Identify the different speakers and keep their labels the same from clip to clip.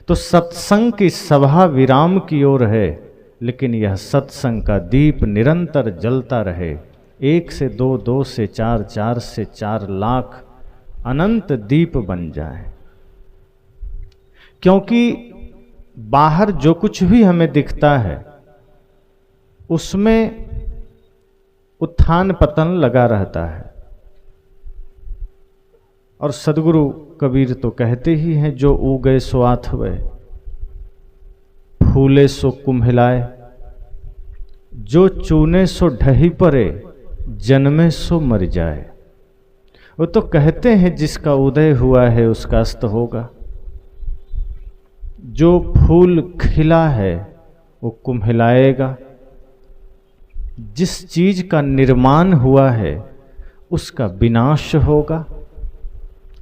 Speaker 1: तो सत्संग की सभा विराम की ओर है, लेकिन यह सत्संग का दीप निरंतर जलता रहे। 1 से 2, 2 से 4, 4 से 4 लाख अनंत दीप बन जाए। क्योंकि बाहर जो कुछ भी हमें दिखता है उसमें उत्थान पतन लगा रहता है। और सदगुरु कबीर तो कहते ही हैं, जो उगए सो आथवे, फूले सो कुम्हिलाए, जो चूने सो ढही परे, जन्मे सो मर जाए। वो तो कहते हैं जिसका उदय हुआ है उसका अस्त होगा। जो फूल खिला है वो कुम्हिलाएगा, जिस चीज का निर्माण हुआ है उसका विनाश होगा,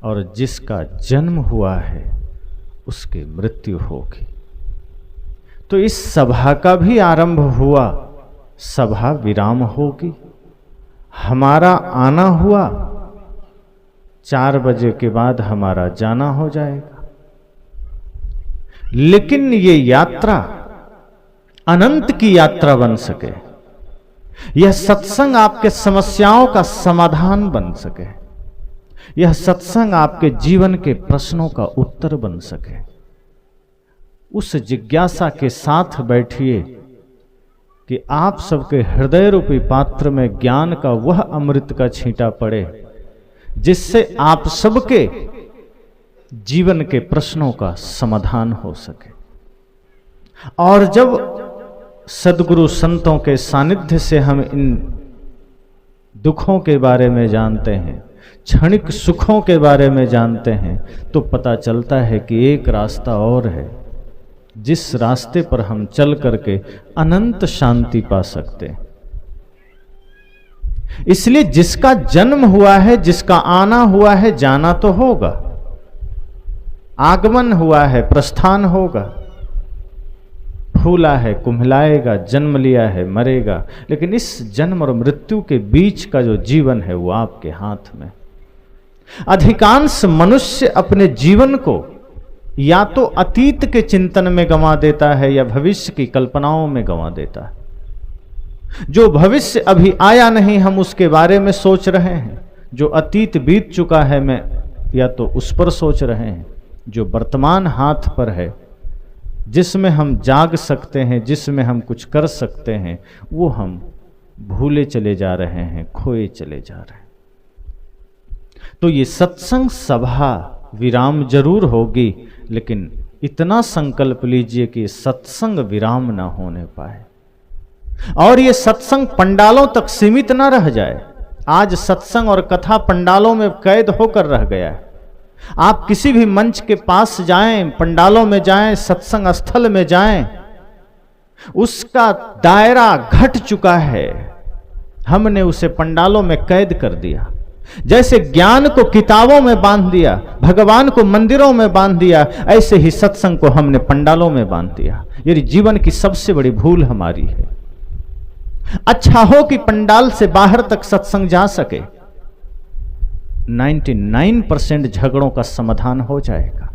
Speaker 1: और जिसका जन्म हुआ है उसकी मृत्यु होगी। तो इस सभा का भी आरंभ हुआ, सभा विराम होगी। हमारा आना हुआ, 4 बजे के बाद हमारा जाना हो जाएगा। लेकिन ये यात्रा अनंत की यात्रा बन सके, यह सत्संग आपके समस्याओं का समाधान बन सके, यह सत्संग आपके जीवन के प्रश्नों का उत्तर बन सके, उस जिज्ञासा के साथ बैठिए कि आप सबके हृदय रूपी पात्र में ज्ञान का वह अमृत का छींटा पड़े, जिससे आप सबके जीवन के प्रश्नों का समाधान हो सके। और जब सद्गुरु संतों के सानिध्य से हम इन दुखों के बारे में जानते हैं, क्षणिक सुखों के बारे में जानते हैं, तो पता चलता है कि एक रास्ता और है, जिस रास्ते पर हम चल करके अनंत शांति पा सकते हैं। इसलिए जिसका जन्म हुआ है, जिसका आना हुआ है, जाना तो होगा, आगमन हुआ है, प्रस्थान होगा, फूला है, कुम्हिलाएगा, जन्म लिया है, मरेगा। लेकिन इस जन्म और मृत्यु के बीच का जो जीवन है वो आपके हाथ में। अधिकांश मनुष्य अपने जीवन को या तो अतीत के चिंतन में गंवा देता है या भविष्य की कल्पनाओं में गंवा देता है। जो भविष्य अभी आया नहीं हम उसके बारे में सोच रहे हैं, जो अतीत बीत चुका है मैं या तो उस पर सोच रहे हैं, जो वर्तमान हाथ पर है, जिसमें हम जाग सकते हैं, जिसमें हम कुछ कर सकते हैं, वो हम भूले चले जा रहे हैं, खोए चले जा रहे हैं। तो ये सत्संग सभा विराम जरूर होगी, लेकिन इतना संकल्प लीजिए कि सत्संग विराम ना होने पाए, और ये सत्संग पंडालों तक सीमित ना रह जाए। आज सत्संग और कथा पंडालों में कैद होकर रह गया है। आप किसी भी मंच के पास जाएं, पंडालों में जाएं, सत्संग स्थल में जाएं, उसका दायरा घट चुका है। हमने उसे पंडालों में कैद कर दिया। जैसे ज्ञान को किताबों में बांध दिया, भगवान को मंदिरों में बांध दिया, ऐसे ही सत्संग को हमने पंडालों में बांध दिया। ये जीवन की सबसे बड़ी भूल हमारी है। अच्छा हो कि पंडाल से बाहर तक सत्संग जा सके, 99% झगड़ों का समाधान हो जाएगा।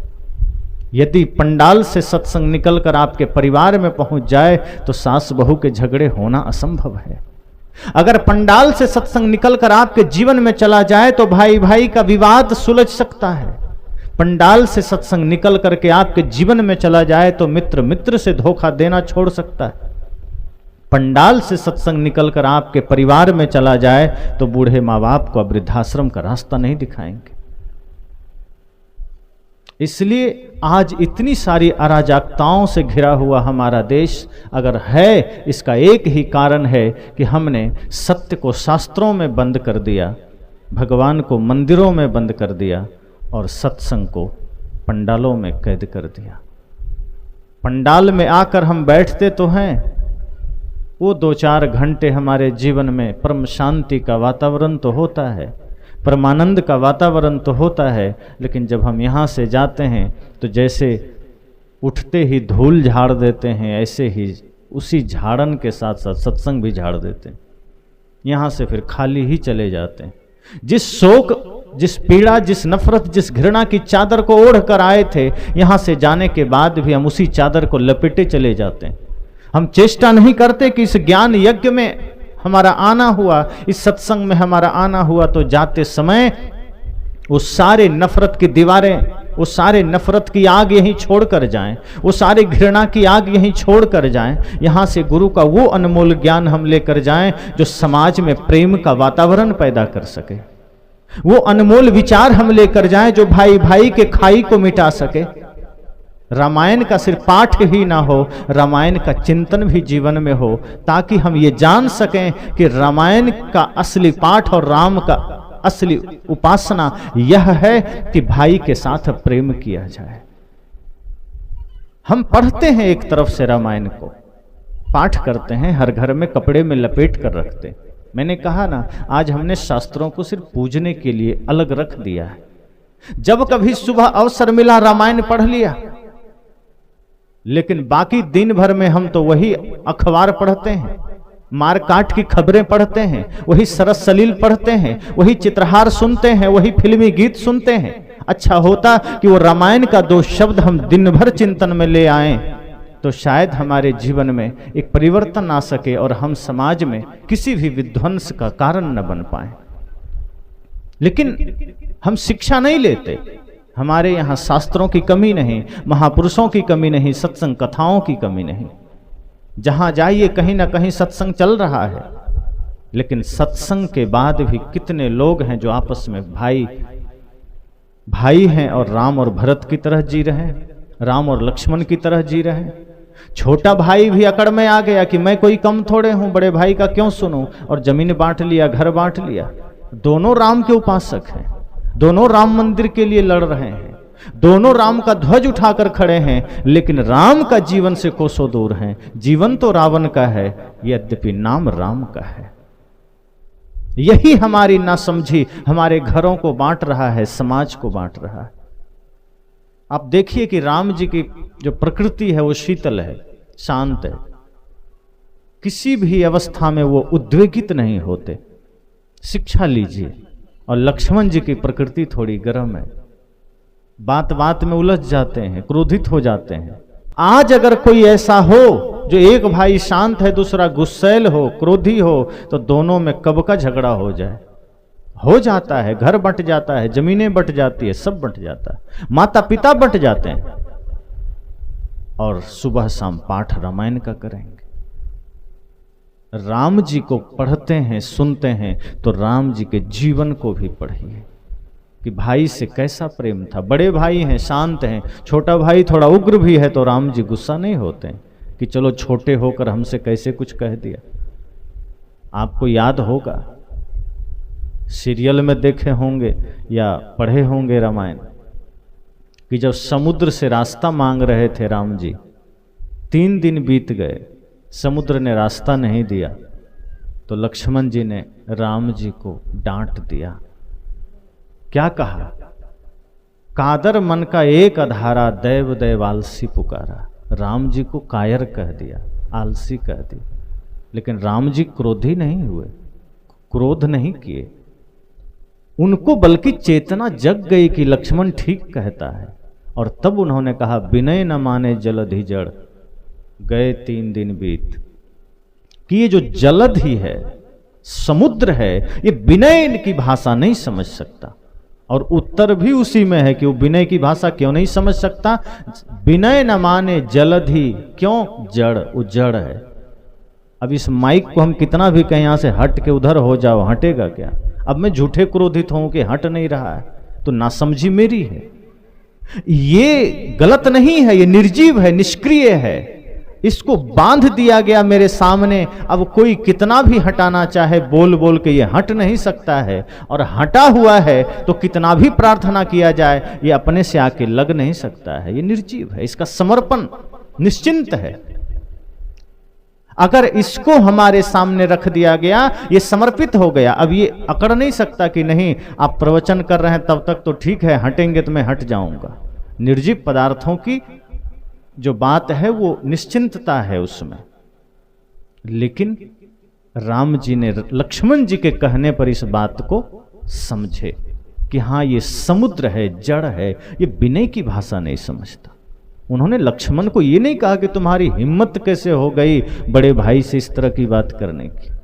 Speaker 1: यदि पंडाल से सत्संग निकलकर आपके परिवार में पहुंच जाए तो सास बहू के झगड़े होना असंभव है। अगर पंडाल से सत्संग निकलकर आपके जीवन में चला जाए तो भाई भाई का विवाद सुलझ सकता है। पंडाल से सत्संग निकल करके आपके जीवन में चला जाए तो मित्र मित्र से धोखा देना छोड़ सकता है। पंडाल से सत्संग निकलकर आपके परिवार में चला जाए तो बूढ़े माँ बाप को वृद्धाश्रम का रास्ता नहीं दिखाएंगे। इसलिए आज इतनी सारी अराजकताओं से घिरा हुआ हमारा देश अगर है, इसका एक ही कारण है कि हमने सत्य को शास्त्रों में बंद कर दिया, भगवान को मंदिरों में बंद कर दिया और सत्संग को पंडालों में कैद कर दिया। पंडाल में आकर हम बैठते तो हैं, वो 2-4 घंटे हमारे जीवन में परम शांति का वातावरण तो होता है, परमानंद का वातावरण तो होता है, लेकिन जब हम यहाँ से जाते हैं तो जैसे उठते ही धूल झाड़ देते हैं, ऐसे ही उसी झाड़न के साथ साथ सत्संग भी झाड़ देते हैं। यहाँ से फिर खाली ही चले जाते हैं। जिस शोक जिस पीड़ा, जिस नफरत, जिस घृणा की चादर को ओढ़ कर आए थे, यहां से जाने के बाद भी हम उसी चादर को लपेटे चले जाते हैं। हम चेष्टा नहीं करते कि इस ज्ञान यज्ञ में हमारा आना हुआ, इस सत्संग में हमारा आना हुआ, तो जाते समय वो सारे नफरत की दीवारें, वो सारे नफरत की आग यहीं छोड़कर जाएं, वो सारे घृणा की आग यहीं छोड़कर जाएं। यहां से गुरु का वो अनमोल ज्ञान हम लेकर जाएं जो समाज में प्रेम का वातावरण पैदा कर सके। वो अनमोल विचार हम लेकर जाएं जो भाई भाई के खाई को मिटा सके। रामायण का सिर्फ पाठ ही ना हो, रामायण का चिंतन भी जीवन में हो, ताकि हम ये जान सकें कि रामायण का असली पाठ और राम का असली उपासना यह है कि भाई के साथ प्रेम किया जाए। हम पढ़ते हैं एक तरफ से रामायण को, पाठ करते हैं, हर घर में कपड़े में लपेट कर रखते। मैंने कहा ना, आज हमने शास्त्रों को सिर्फ पूजने के लिए अलग रख दिया है। जब कभी सुबह अवसर मिला रामायण पढ़ लिया, लेकिन बाकी दिन भर में हम तो वही अखबार पढ़ते हैं, मार काट की खबरें पढ़ते हैं, वही सरस सलील पढ़ते हैं, वही चित्रहार सुनते हैं, वही फिल्मी गीत सुनते हैं। अच्छा होता कि वो रामायण का 2 शब्द हम दिन भर चिंतन में ले आएं, तो शायद हमारे जीवन में एक परिवर्तन आ सके और हम समाज में किसी भी विध्वंस का कारण न बन पाए। लेकिन हम शिक्षा नहीं लेते। हमारे यहाँ शास्त्रों की कमी नहीं, महापुरुषों की कमी नहीं, सत्संग कथाओं की कमी नहीं। जहां जाइए कहीं ना कहीं सत्संग चल रहा है, लेकिन सत्संग के बाद भी कितने लोग हैं जो आपस में भाई हैं और राम और भरत की तरह जी रहे हैं, राम और लक्ष्मण की तरह जी रहे हैं। छोटा भाई भी अकड़ में आ गया कि मैं कोई कम थोड़े हूं, बड़े भाई का क्यों सुनूं, और जमीन बांट लिया, घर बांट लिया। दोनों राम के उपासक हैं, दोनों राम मंदिर के लिए लड़ रहे हैं, दोनों राम का ध्वज उठाकर खड़े हैं, लेकिन राम का जीवन से कोसों दूर हैं। जीवन तो रावण का है, यद्यपि नाम राम का है। यही हमारी नासमझी हमारे घरों को बांट रहा है, समाज को बांट रहा है। आप देखिए कि राम जी की जो प्रकृति है वो शीतल है, शांत है, किसी भी अवस्था में वो उद्वेगित नहीं होते। शिक्षा लीजिए। और लक्ष्मण जी की प्रकृति थोड़ी गर्म है, बात बात में उलझ जाते हैं, क्रोधित हो जाते हैं। आज अगर कोई ऐसा हो जो एक भाई शांत है, दूसरा गुस्सैल हो, क्रोधी हो, तो दोनों में कब का झगड़ा हो जाए, हो जाता है। घर बंट जाता है, जमीनें बंट जाती है, सब बंट जाता है, माता पिता बंट जाते हैं। और सुबह शाम पाठ रामायण का करेंगे। राम जी को पढ़ते हैं, सुनते हैं, तो राम जी के जीवन को भी पढ़िए कि भाई से कैसा प्रेम था। बड़े भाई हैं, शांत हैं, छोटा भाई थोड़ा उग्र भी है, तो राम जी गुस्सा नहीं होते कि चलो छोटे होकर हमसे कैसे कुछ कह दिया। आपको याद होगा, सीरियल में देखे होंगे या पढ़े होंगे रामायण, कि जब समुद्र से रास्ता मांग रहे थे राम जी, 3 दिन बीत गए, समुद्र ने रास्ता नहीं दिया, तो लक्ष्मण जी ने राम जी को डांट दिया। क्या कहा? कादर मन का एक अधारा, दैव दैव आलसी पुकारा। राम जी को कायर कह दिया, आलसी कह दिया। लेकिन राम जी क्रोधी नहीं हुए, क्रोध नहीं किए, उनको बल्कि चेतना जग गई कि लक्ष्मण ठीक कहता है। और तब उन्होंने कहा, विनय न माने जलधि जड़, गए 3 दिन बीत। कि ये जो जलध ही है, समुद्र है, ये विनय की भाषा नहीं समझ सकता। और उत्तर भी उसी में है कि वो विनय की भाषा क्यों नहीं समझ सकता। विनय न माने जलधि, क्यों? जड़, वो जड़ है। अब इस माइक को हम कितना भी कहें यहाँ से हट के उधर हो जाओ, हटेगा क्या? अब मैं झूठे क्रोधित हूं कि हट नहीं रहा है, तो नासमझी मेरी है। ये गलत नहीं है, ये निर्जीव है, निष्क्रिय है। इसको बांध दिया गया मेरे सामने। अब कोई कितना भी हटाना चाहे, बोल बोल के ये हट नहीं सकता है। और हटा हुआ है तो कितना भी प्रार्थना किया जाए, ये अपने से आके लग नहीं सकता है। ये निर्जीव है, इसका समर्पण निश्चिंत है। अगर इसको हमारे सामने रख दिया गया, ये समर्पित हो गया, अब ये अकड़ नहीं सकता कि नहीं आप प्रवचन कर रहे हैं तब तक तो ठीक है, हटेंगे तो मैं हट जाऊंगा। निर्जीव पदार्थों की जो बात है वो निश्चिंतता है उसमें। लेकिन राम जी ने लक्ष्मण जी के कहने पर इस बात को समझे। कि हाँ ये समुद्र है, जड़ है, ये विनय की भाषा नहीं समझता। उन्होंने लक्ष्मण को ये नहीं कहा कि तुम्हारी हिम्मत कैसे हो गई बड़े भाई से इस तरह की बात करने की।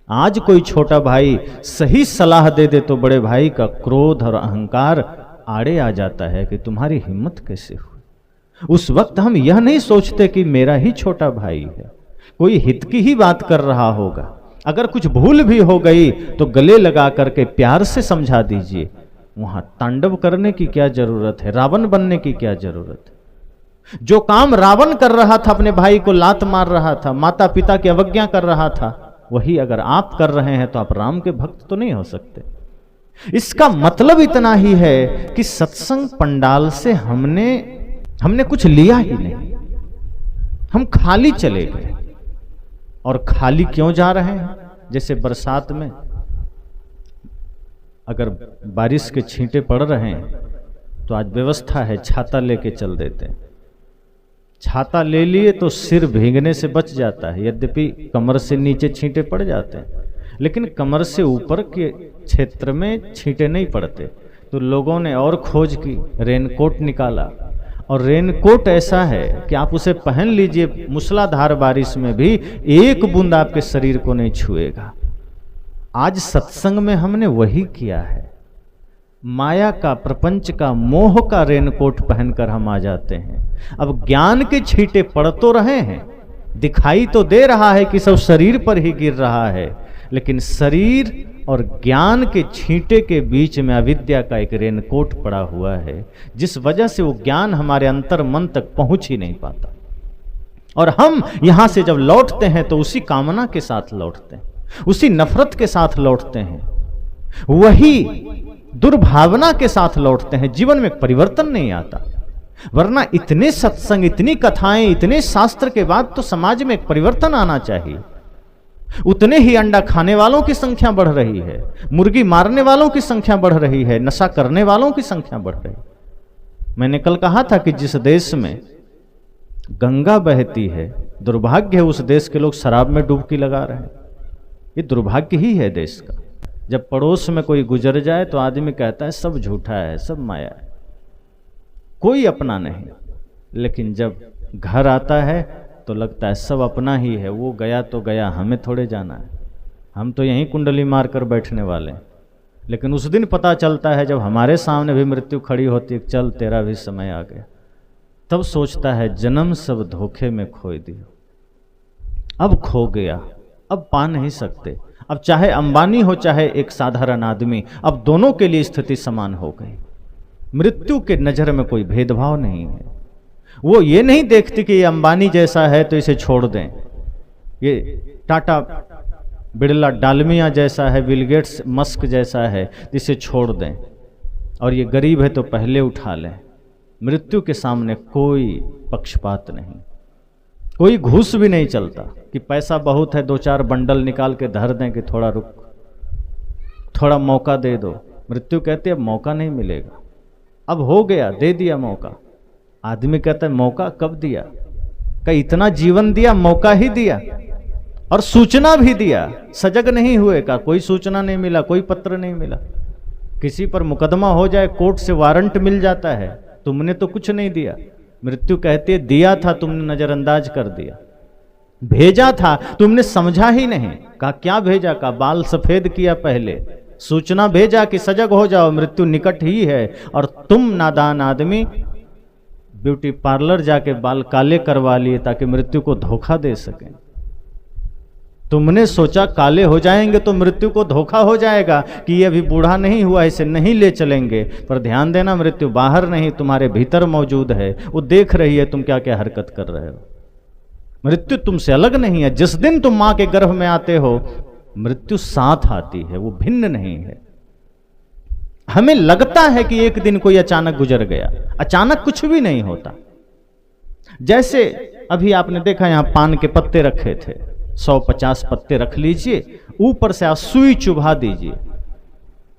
Speaker 1: आज कोई छोटा भाई सही सलाह दे दे तो बड़े भाई का क्रोध और अहंकार आड़े आ जाता है कि तुम्हारी हिम्मत कैसे हुई। उस वक्त हम यह नहीं सोचते कि मेरा ही छोटा भाई है, कोई हित की ही बात कर रहा होगा। अगर कुछ भूल भी हो गई तो गले लगा करके प्यार से समझा दीजिए। वहां तांडव करने की क्या जरूरत है, रावण बनने की क्या जरूरत है। जो काम रावण कर रहा था, अपने भाई को लात मार रहा था, माता पिता की अवज्ञा कर रहा था, वही अगर आप कर रहे हैं तो आप राम के भक्त तो नहीं हो सकते। इसका मतलब इतना ही है कि सत्संग पंडाल से हमने कुछ लिया ही नहीं, हम खाली चले गए। और खाली क्यों जा रहे हैं? जैसे बरसात में अगर बारिश के छींटे पड़ रहे हैं तो आज व्यवस्था है छाता लेके चल देते हैं। छाता ले लिए तो सिर भीगने से बच जाता है, यद्यपि कमर से नीचे छींटे पड़ जाते हैं, लेकिन कमर से ऊपर के क्षेत्र में छींटे नहीं पड़ते। तो लोगों ने और खोज की, रेनकोट निकाला, और रेनकोट ऐसा है कि आप उसे पहन लीजिए, मूसलाधार बारिश में भी एक बूंद आपके शरीर को नहीं छुएगा। आज सत्संग में हमने वही किया है। माया का, प्रपंच का, मोह का रेनकोट पहनकर हम आ जाते हैं। अब ज्ञान के छींटे पड़ तो रहे हैं, दिखाई तो दे रहा है कि सब शरीर पर ही गिर रहा है, लेकिन शरीर और ज्ञान के छींटे के बीच में अविद्या का एक रेनकोट पड़ा हुआ है, जिस वजह से वो ज्ञान हमारे अंतर मन तक पहुंच ही नहीं पाता। और हम यहां से जब लौटते हैं तो उसी कामना के साथ लौटते हैं, उसी नफरत के साथ लौटते हैं, वही दुर्भावना के साथ लौटते हैं। जीवन में परिवर्तन नहीं आता। वरना इतने सत्संग, इतनी कथाएं, इतने शास्त्र के बाद तो समाज में एक परिवर्तन आना चाहिए। उतने ही अंडा खाने वालों की संख्या बढ़ रही है, मुर्गी मारने वालों की संख्या बढ़ रही है, नशा करने वालों की संख्या बढ़ रही है। मैंने कल कहा था कि जिस देश में गंगा बहती है, दुर्भाग्य है उस देश के लोग शराब में डुबकी लगा रहे हैं। ये दुर्भाग्य ही है देश का। जब पड़ोस में कोई गुजर जाए तो आदमी कहता है सब झूठा है, सब माया है, कोई अपना नहीं। लेकिन जब घर आता है तो लगता है सब अपना ही है, वो गया तो गया, हमें थोड़े जाना है, हम तो यहीं कुंडली मार कर बैठने वाले हैं। लेकिन उस दिन पता चलता है जब हमारे सामने भी मृत्यु खड़ी होती है, चल तेरा भी समय आ गया, तब सोचता है जन्म सब धोखे में खोए दियो, अब खो गया, अब पा नहीं सकते। अब चाहे अंबानी हो चाहे एक साधारण आदमी, अब दोनों के लिए स्थिति समान हो गई। मृत्यु के नजर में कोई भेदभाव नहीं है। वो ये नहीं देखती कि ये अंबानी जैसा है तो इसे छोड़ दें, ये टाटा बिरला डालमिया जैसा है, बिल गेट्स मस्क जैसा है, इसे छोड़ दें, और ये गरीब है तो पहले उठा लें। मृत्यु के सामने कोई पक्षपात नहीं, कोई घूस भी नहीं चलता कि पैसा बहुत है, दो चार बंडल निकाल के धर दें कि थोड़ा रुक, थोड़ा मौका दे दो। मृत्यु कहते अब मौका नहीं मिलेगा, अब हो गया, दे दिया मौका। आदमी कहता है मौका कब दिया? कहीं इतना जीवन दिया, मौका ही दिया, और सूचना भी दिया, सजग नहीं हुए का, कोई सूचना नहीं मिला, कोई पत्र नहीं मिला। किसी पर मुकदमा हो जाए, कोर्ट से वारंट मिल जाता है, तुमने तो कुछ नहीं दिया। मृत्यु कहती है दिया था, तुमने नजरअंदाज कर दिया, भेजा था, तुमने समझा ही नहीं। कहा क्या भेजा? का बाल सफेद किया पहले, सूचना भेजा कि सजग हो जाओ, मृत्यु निकट ही है, और तुम नादान आदमी ब्यूटी पार्लर जाके बाल काले करवा लिए ताकि मृत्यु को धोखा दे सकें। तुमने सोचा काले हो जाएंगे तो मृत्यु को धोखा हो जाएगा कि ये अभी बूढ़ा नहीं हुआ, इसे नहीं ले चलेंगे। पर ध्यान देना, मृत्यु बाहर नहीं, तुम्हारे भीतर मौजूद है, वो देख रही है तुम क्या क्या हरकत कर रहे हो। मृत्यु तुमसे अलग नहीं है। जिस दिन तुम मां के गर्भ में आते हो, मृत्यु साथ आती है, वो भिन्न नहीं है। हमें लगता है कि एक दिन कोई अचानक गुजर गया, अचानक कुछ भी नहीं होता। जैसे अभी आपने देखा यहां पान के पत्ते रखे थे, 150 पत्ते रख लीजिए, ऊपर से आप सुई चुभा दीजिए,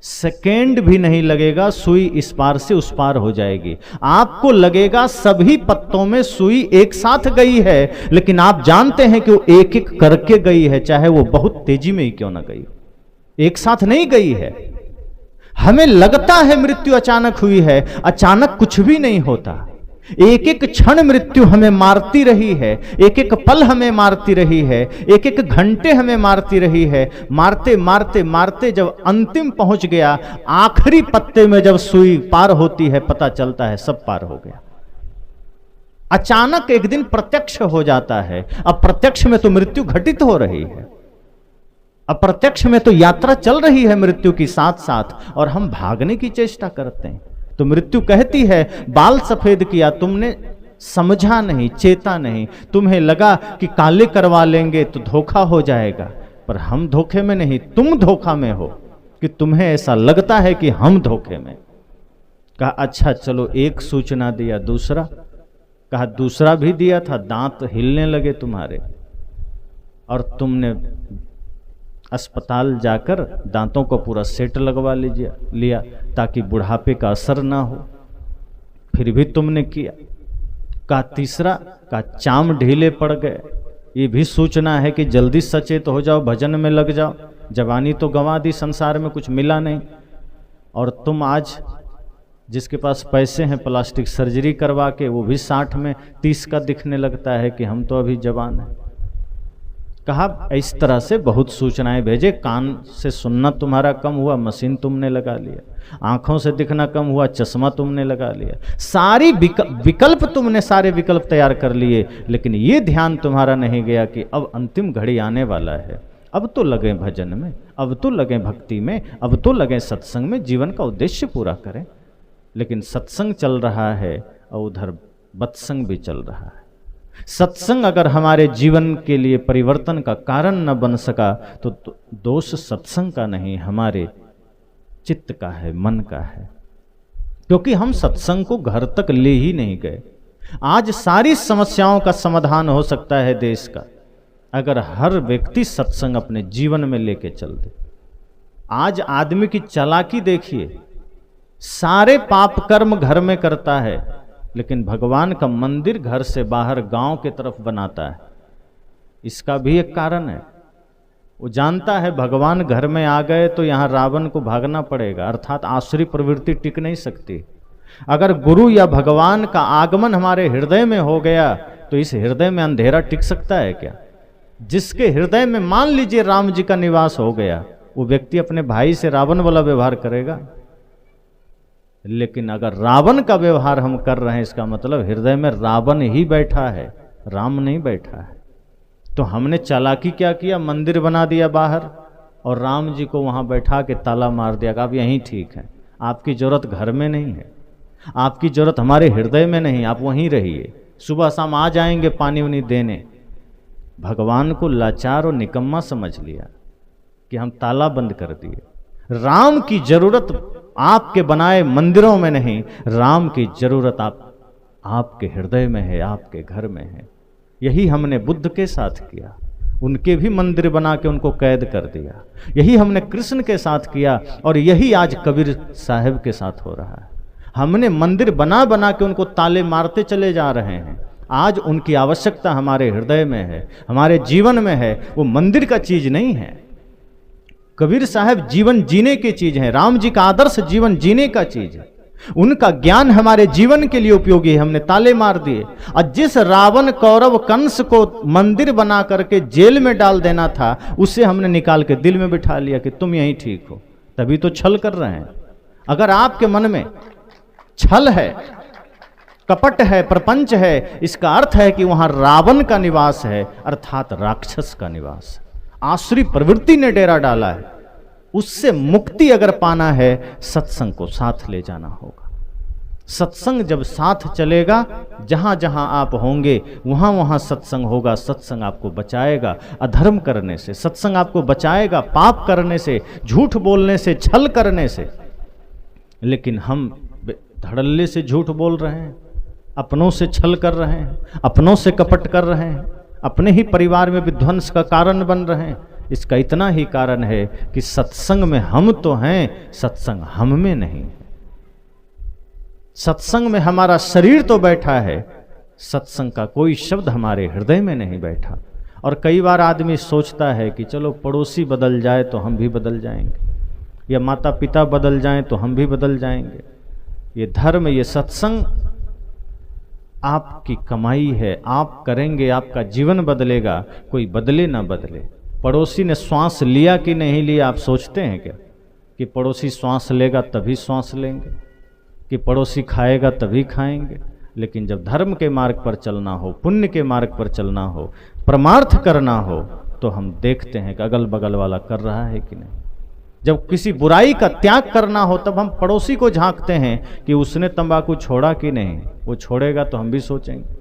Speaker 1: सेकेंड भी नहीं लगेगा, सुई इस पार से उस पार हो जाएगी। आपको लगेगा सभी पत्तों में सुई एक साथ गई है, लेकिन आप जानते हैं कि वो एक एक करके गई है, चाहे वो बहुत तेजी में ही क्यों ना गई, एक साथ नहीं गई है। हमें लगता है मृत्यु अचानक हुई है, अचानक कुछ भी नहीं होता। एक एक क्षण मृत्यु हमें मारती रही है, एक एक पल हमें मारती रही है, एक एक घंटे हमें मारती रही है। मारते मारते मारते जब अंतिम पहुंच गया, आखिरी पत्ते में जब सुई पार होती है, पता चलता है सब पार हो गया। अचानक एक दिन प्रत्यक्ष हो जाता है। अब प्रत्यक्ष में तो मृत्यु घटित हो रही है, अप्रत्यक्ष में तो यात्रा चल रही है मृत्यु की साथ साथ, और हम भागने की चेष्टा करते हैं। तो मृत्यु कहती है, बाल सफेद किया तुमने, समझा नहीं, चेता नहीं, तुम्हें लगा कि काले करवा लेंगे तो धोखा हो जाएगा, पर हम धोखे में नहीं, तुम धोखा में हो कि तुम्हें ऐसा लगता है कि हम धोखे में। कहा अच्छा चलो, एक सूचना दिया, दूसरा? कहा दूसरा भी दिया था, दांत हिलने लगे तुम्हारे, और तुमने अस्पताल जाकर दांतों को पूरा सेट लगवा लिया ताकि बुढ़ापे का असर ना हो, फिर भी तुमने किया। कहा तीसरा? कहा चाम ढीले पड़ गए, ये भी सूचना है कि जल्दी सचेत हो जाओ, भजन में लग जाओ, जवानी तो गंवा दी, संसार में कुछ मिला नहीं, और तुम आज जिसके पास पैसे हैं प्लास्टिक सर्जरी करवा के वो भी 60 में 30 का दिखने लगता है कि हम तो अभी जवान हैं। कहा इस तरह से बहुत सूचनाएं भेजे, कान से सुनना तुम्हारा कम हुआ, मशीन तुमने लगा लिया, आंखों से दिखना कम हुआ, चश्मा तुमने लगा लिया, सारी विकल्प तुमने सारे विकल्प तैयार कर लिए, लेकिन ये ध्यान तुम्हारा नहीं गया कि अब अंतिम घड़ी आने वाला है, अब तो लगे भजन में, अब तो लगे भक्ति में, अब तो लगे सत्संग में, जीवन का उद्देश्य पूरा करें। लेकिन सत्संग चल रहा है और उधर बत्संग भी चल रहा है। सत्संग अगर हमारे जीवन के लिए परिवर्तन का कारण न बन सका तो दोष सत्संग का नहीं, हमारे चित्त का है, मन का है, क्योंकि हम सत्संग को घर तक ले ही नहीं गए। आज सारी समस्याओं का समाधान हो सकता है देश का, अगर हर व्यक्ति सत्संग अपने जीवन में लेके चल दे। आज आदमी की चालाकी देखिए, सारे पाप कर्म घर में करता है, लेकिन भगवान का मंदिर घर से बाहर गांव के तरफ बनाता है। इसका भी एक कारण है, वो जानता है भगवान घर में आ गए तो यहाँ रावण को भागना पड़ेगा, अर्थात आसुरी प्रवृत्ति टिक नहीं सकती। अगर गुरु या भगवान का आगमन हमारे हृदय में हो गया तो इस हृदय में अंधेरा टिक सकता है क्या? जिसके हृदय में मान लीजिए राम जी का निवास हो गया, वो व्यक्ति अपने भाई से रावण वाला व्यवहार करेगा। लेकिन अगर रावण का व्यवहार हम कर रहे हैं, इसका मतलब हृदय में रावण ही बैठा है, राम नहीं बैठा है। तो हमने चालाकी क्या किया, मंदिर बना दिया बाहर और राम जी को वहां बैठा के ताला मार दिया, आप यहीं ठीक है, आपकी जरूरत घर में नहीं है, आपकी जरूरत हमारे हृदय में नहीं, आप वहीं रहिए, सुबह शाम आ जाएंगे पानी उनी देने। भगवान को लाचार और निकम्मा समझ लिया कि हम ताला बंद कर दिए। राम की जरूरत आपके बनाए मंदिरों में नहीं, राम की जरूरत आपके हृदय में है, आपके घर में है। यही हमने बुद्ध के साथ किया, उनके भी मंदिर बना के उनको कैद कर दिया। यही हमने कृष्ण के साथ किया और यही आज कबीर साहब के साथ हो रहा है। हमने मंदिर बना बना के उनको ताले मारते चले जा रहे हैं। आज उनकी आवश्यकता हमारे हृदय में है, हमारे जीवन में है, वो मंदिर का चीज नहीं है। कबीर साहब जीवन जीने की चीज है, राम जी का आदर्श जीवन जीने का चीज है, उनका ज्ञान हमारे जीवन के लिए उपयोगी है, हमने ताले मार दिए। और जिस रावण कौरव कंस को मंदिर बना करके जेल में डाल देना था, उसे हमने निकाल के दिल में बिठा लिया कि तुम यहीं ठीक हो, तभी तो छल कर रहे हैं। अगर आपके मन में छल है, कपट है, प्रपंच है, इसका अर्थ है कि वहां रावण का निवास है, अर्थात राक्षस का निवास है, आसुरी प्रवृत्ति ने डेरा डाला है। उससे मुक्ति अगर पाना है, सत्संग को साथ ले जाना होगा। सत्संग जब साथ चलेगा, जहां जहां आप होंगे वहां वहां सत्संग होगा। सत्संग आपको बचाएगा अधर्म करने से, सत्संग आपको बचाएगा पाप करने से, झूठ बोलने से, छल करने से। लेकिन हम धड़ल्ले से झूठ बोल रहे हैं, अपनों से छल कर रहे हैं, अपनों से कपट कर रहे हैं, अपने ही परिवार में विध्वंस का कारण बन रहे हैं। इसका इतना ही कारण है कि सत्संग में हम तो हैं, सत्संग हम में नहीं है। सत्संग में हमारा शरीर तो बैठा है, सत्संग का कोई शब्द हमारे हृदय में नहीं बैठा। और कई बार आदमी सोचता है कि चलो पड़ोसी बदल जाए तो हम भी बदल जाएंगे। या माता पिता बदल जाएं तो हम भी बदल जाएंगे। ये धर्म, ये सत्संग आपकी कमाई है, आप करेंगे आपका जीवन बदलेगा, कोई बदले ना बदले। पड़ोसी ने श्वास लिया कि नहीं लिया, आप सोचते हैं क्या कि पड़ोसी श्वास लेगा तभी श्वास लेंगे, कि पड़ोसी खाएगा तभी खाएंगे? लेकिन जब धर्म के मार्ग पर चलना हो, पुण्य के मार्ग पर चलना हो, परमार्थ करना हो, तो हम देखते हैं कि अगल बगल वाला कर रहा है कि नहीं। जब किसी बुराई का त्याग करना हो तब हम पड़ोसी को झांकते हैं कि उसने तंबाकू छोड़ा कि नहीं, वो छोड़ेगा तो हम भी सोचेंगे।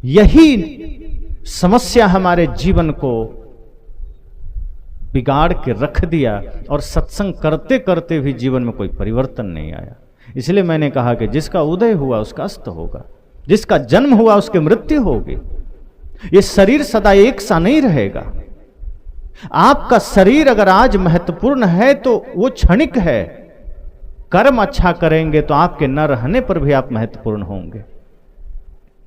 Speaker 1: यही समस्या हमारे जीवन को बिगाड़ के रख दिया और सत्संग करते करते भी जीवन में कोई परिवर्तन नहीं आया। इसलिए मैंने कहा कि जिसका उदय हुआ उसका अस्त होगा, जिसका जन्म हुआ उसकी मृत्यु होगी। ये शरीर सदा एक सा नहीं रहेगा। आपका शरीर अगर आज महत्वपूर्ण है तो वो क्षणिक है। कर्म अच्छा करेंगे तो आपके न रहने पर भी आप महत्वपूर्ण होंगे।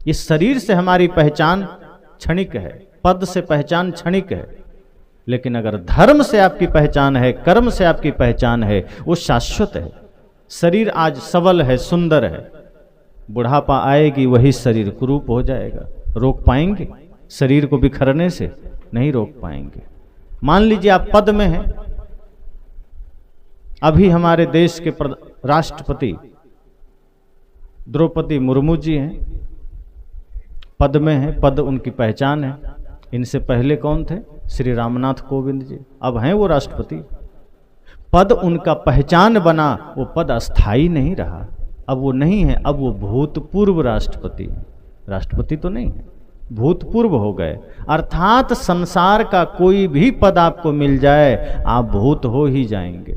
Speaker 1: इस शरीर से हमारी पहचान क्षणिक है, पद से पहचान क्षणिक है, लेकिन अगर धर्म से आपकी पहचान है, कर्म से आपकी पहचान है, वो शाश्वत है। शरीर आज सबल है, सुंदर है, बुढ़ापा आएगी वही शरीर कुरूप हो जाएगा। रोक पाएंगे? शरीर को बिखरने से नहीं रोक पाएंगे। मान लीजिए आप पद में हैं, अभी हमारे देश के राष्ट्रपति द्रौपदी मुर्मू जी हैं, पद में हैं, पद उनकी पहचान है। इनसे पहले कौन थे? श्री रामनाथ कोविंद जी, अब हैं वो राष्ट्रपति। पद उनका पहचान बना, वो पद अस्थाई नहीं रहा। अब वो नहीं है, अब वो भूतपूर्व राष्ट्रपति है। राष्ट्रपति तो नहीं है, भूतपूर्व हो गए। अर्थात संसार का कोई भी पद आपको मिल जाए, आप भूत हो ही जाएंगे।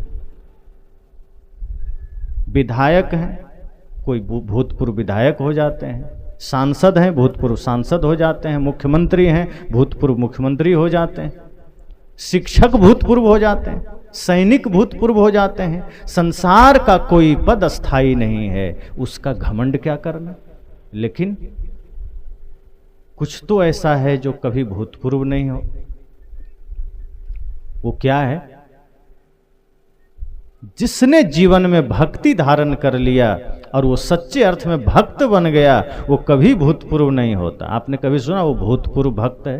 Speaker 1: विधायक हैं, कोई भूतपूर्व विधायक हो जाते हैं। सांसद हैं, भूतपूर्व सांसद हो जाते हैं। मुख्यमंत्री हैं, भूतपूर्व मुख्यमंत्री हो जाते हैं। शिक्षक भूतपूर्व हो जाते हैं, सैनिक भूतपूर्व हो जाते हैं। संसार का कोई पद अस्थाई नहीं है, उसका घमंड क्या करना। लेकिन कुछ तो ऐसा है जो कभी भूतपूर्व नहीं हो। वो क्या है? जिसने जीवन में भक्ति धारण कर लिया और वो सच्चे अर्थ में भक्त बन गया, वो कभी भूतपूर्व नहीं होता। आपने कभी सुना वो भूतपूर्व भक्त है?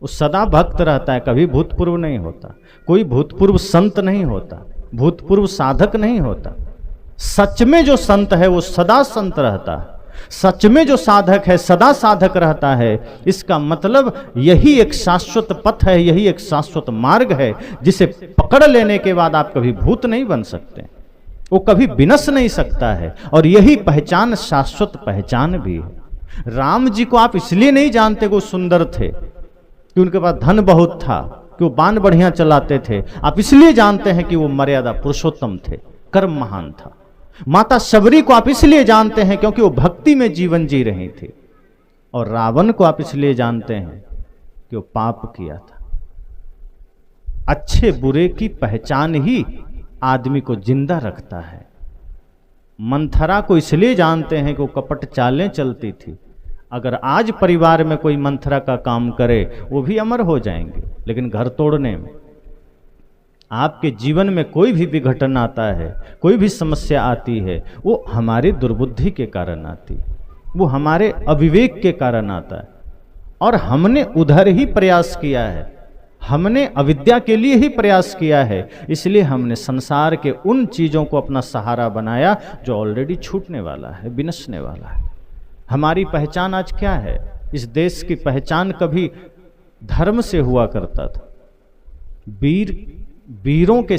Speaker 1: वो सदा भक्त रहता है, कभी भूतपूर्व नहीं होता। कोई भूतपूर्व संत नहीं होता, भूतपूर्व साधक नहीं होता। सच में जो संत है वो सदा संत रहता है, सच में जो साधक है सदा साधक रहता है। इसका मतलब यही एक शाश्वत पथ है, यही एक शाश्वत मार्ग है, जिसे पकड़ लेने के बाद आप कभी भूत नहीं बन सकते, वो कभी विनश नहीं सकता है। और यही पहचान शाश्वत पहचान भी है। राम जी को आप इसलिए नहीं जानते कि वो सुंदर थे, कि उनके पास धन बहुत था, कि वो बाण बढ़िया चलाते थे। आप इसलिए जानते हैं कि वो मर्यादा पुरुषोत्तम थे, कर्म महान था। माता शबरी को आप इसलिए जानते हैं क्योंकि वो भक्ति में जीवन जी रही थी। और रावण को आप इसलिए जानते हैं कि वो पाप किया था। अच्छे बुरे की पहचान ही आदमी को जिंदा रखता है। मंथरा को इसलिए जानते हैं कि वो कपट चालें चलती थी। अगर आज परिवार में कोई मंथरा का काम करे, वो भी अमर हो जाएंगे। लेकिन घर तोड़ने में, आपके जीवन में कोई भी विघटन आता है, कोई भी समस्या आती है, वो हमारी दुर्बुद्धि के कारण आती है, वो हमारे अविवेक के कारण आता है। और हमने उधर ही प्रयास किया है, हमने अविद्या के लिए ही प्रयास किया है। इसलिए हमने संसार के उन चीज़ों को अपना सहारा बनाया जो ऑलरेडी छूटने वाला है, विनशने वाला है। हमारी पहचान आज क्या है? इस देश की पहचान कभी धर्म से हुआ करता था, वीरों के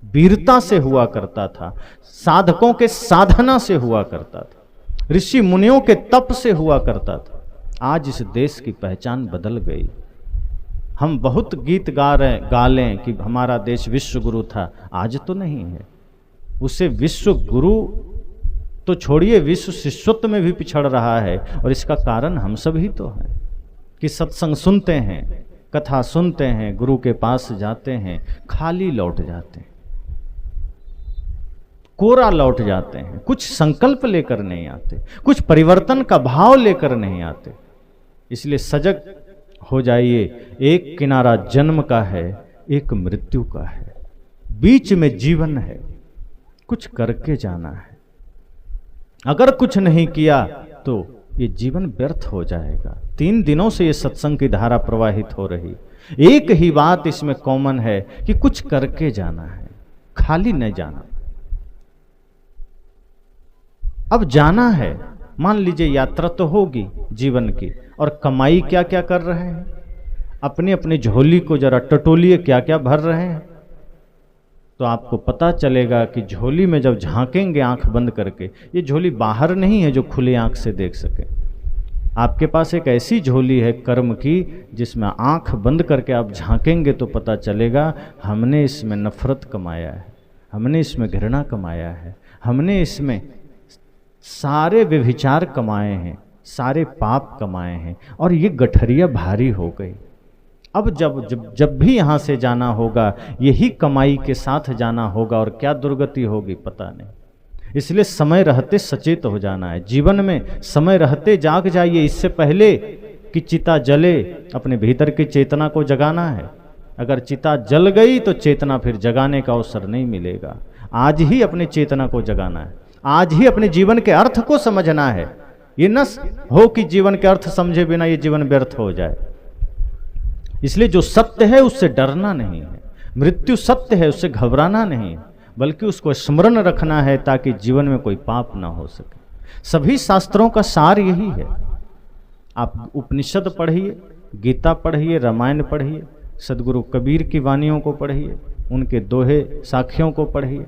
Speaker 1: वीरता से हुआ करता था, साधकों के साधना से हुआ करता था, ऋषि मुनियों के तप से हुआ करता था। आज इस देश की पहचान बदल गई। हम बहुत गीत गा लें कि हमारा देश विश्व गुरु था, आज तो नहीं है। उसे विश्व गुरु तो छोड़िए, विश्व शिष्यत्व में भी पिछड़ रहा है। और इसका कारण हम सभी तो हैं कि सत्संग सुनते हैं, कथा सुनते हैं, गुरु के पास जाते हैं, खाली लौट जाते हैं, कोरा लौट जाते हैं, कुछ संकल्प लेकर नहीं आते, कुछ परिवर्तन का भाव लेकर नहीं आते। इसलिए सजग हो जाइए। एक किनारा जन्म का है, एक मृत्यु का है। बीच में जीवन है, कुछ करके जाना है। अगर कुछ नहीं किया तो ये जीवन व्यर्थ हो जाएगा। 3 दिनों से ये सत्संग की धारा प्रवाहित हो रही, एक ही बात इसमें कॉमन है कि कुछ करके जाना है, खाली नहीं जाना। अब जाना है, मान लीजिए यात्रा तो होगी जीवन की, और कमाई क्या क्या कर रहे हैं, अपनी अपनी झोली को जरा टटोलिए, क्या क्या भर रहे हैं, तो आपको पता चलेगा कि झोली में जब झांकेंगे आंख बंद करके, ये झोली बाहर नहीं है जो खुले आंख से देख सके। आपके पास एक ऐसी झोली है कर्म की, जिसमें आंख बंद करके आप झांकेंगे तो पता चलेगा हमने इसमें नफरत कमाया है, हमने इसमें घृणा कमाया है, हमने इसमें सारे व्यभिचार कमाए हैं, सारे पाप कमाए हैं, और ये गठरिया भारी हो गई। अब जब भी यहाँ से जाना होगा, यही कमाई के साथ जाना होगा, और क्या दुर्गति होगी पता नहीं। इसलिए समय रहते सचेत हो जाना है। जीवन में समय रहते जाग जाइए, इससे पहले कि चिता जले अपने भीतर की चेतना को जगाना है। अगर चिता जल गई तो चेतना फिर जगाने का अवसर नहीं मिलेगा। आज ही अपनी चेतना को जगाना है, आज ही अपने जीवन के अर्थ को समझना है। ये न हो कि जीवन के अर्थ समझे बिना ये जीवन व्यर्थ हो जाए। इसलिए जो सत्य है उससे डरना नहीं है, मृत्यु सत्य है उससे घबराना नहीं है, बल्कि उसको स्मरण रखना है ताकि जीवन में कोई पाप ना हो सके। सभी शास्त्रों का सार यही है। आप उपनिषद पढ़िए, गीता पढ़िए, रामायण पढ़िए, सदगुरु कबीर की वाणियों को पढ़िए, उनके दोहे साखियों को पढ़िए,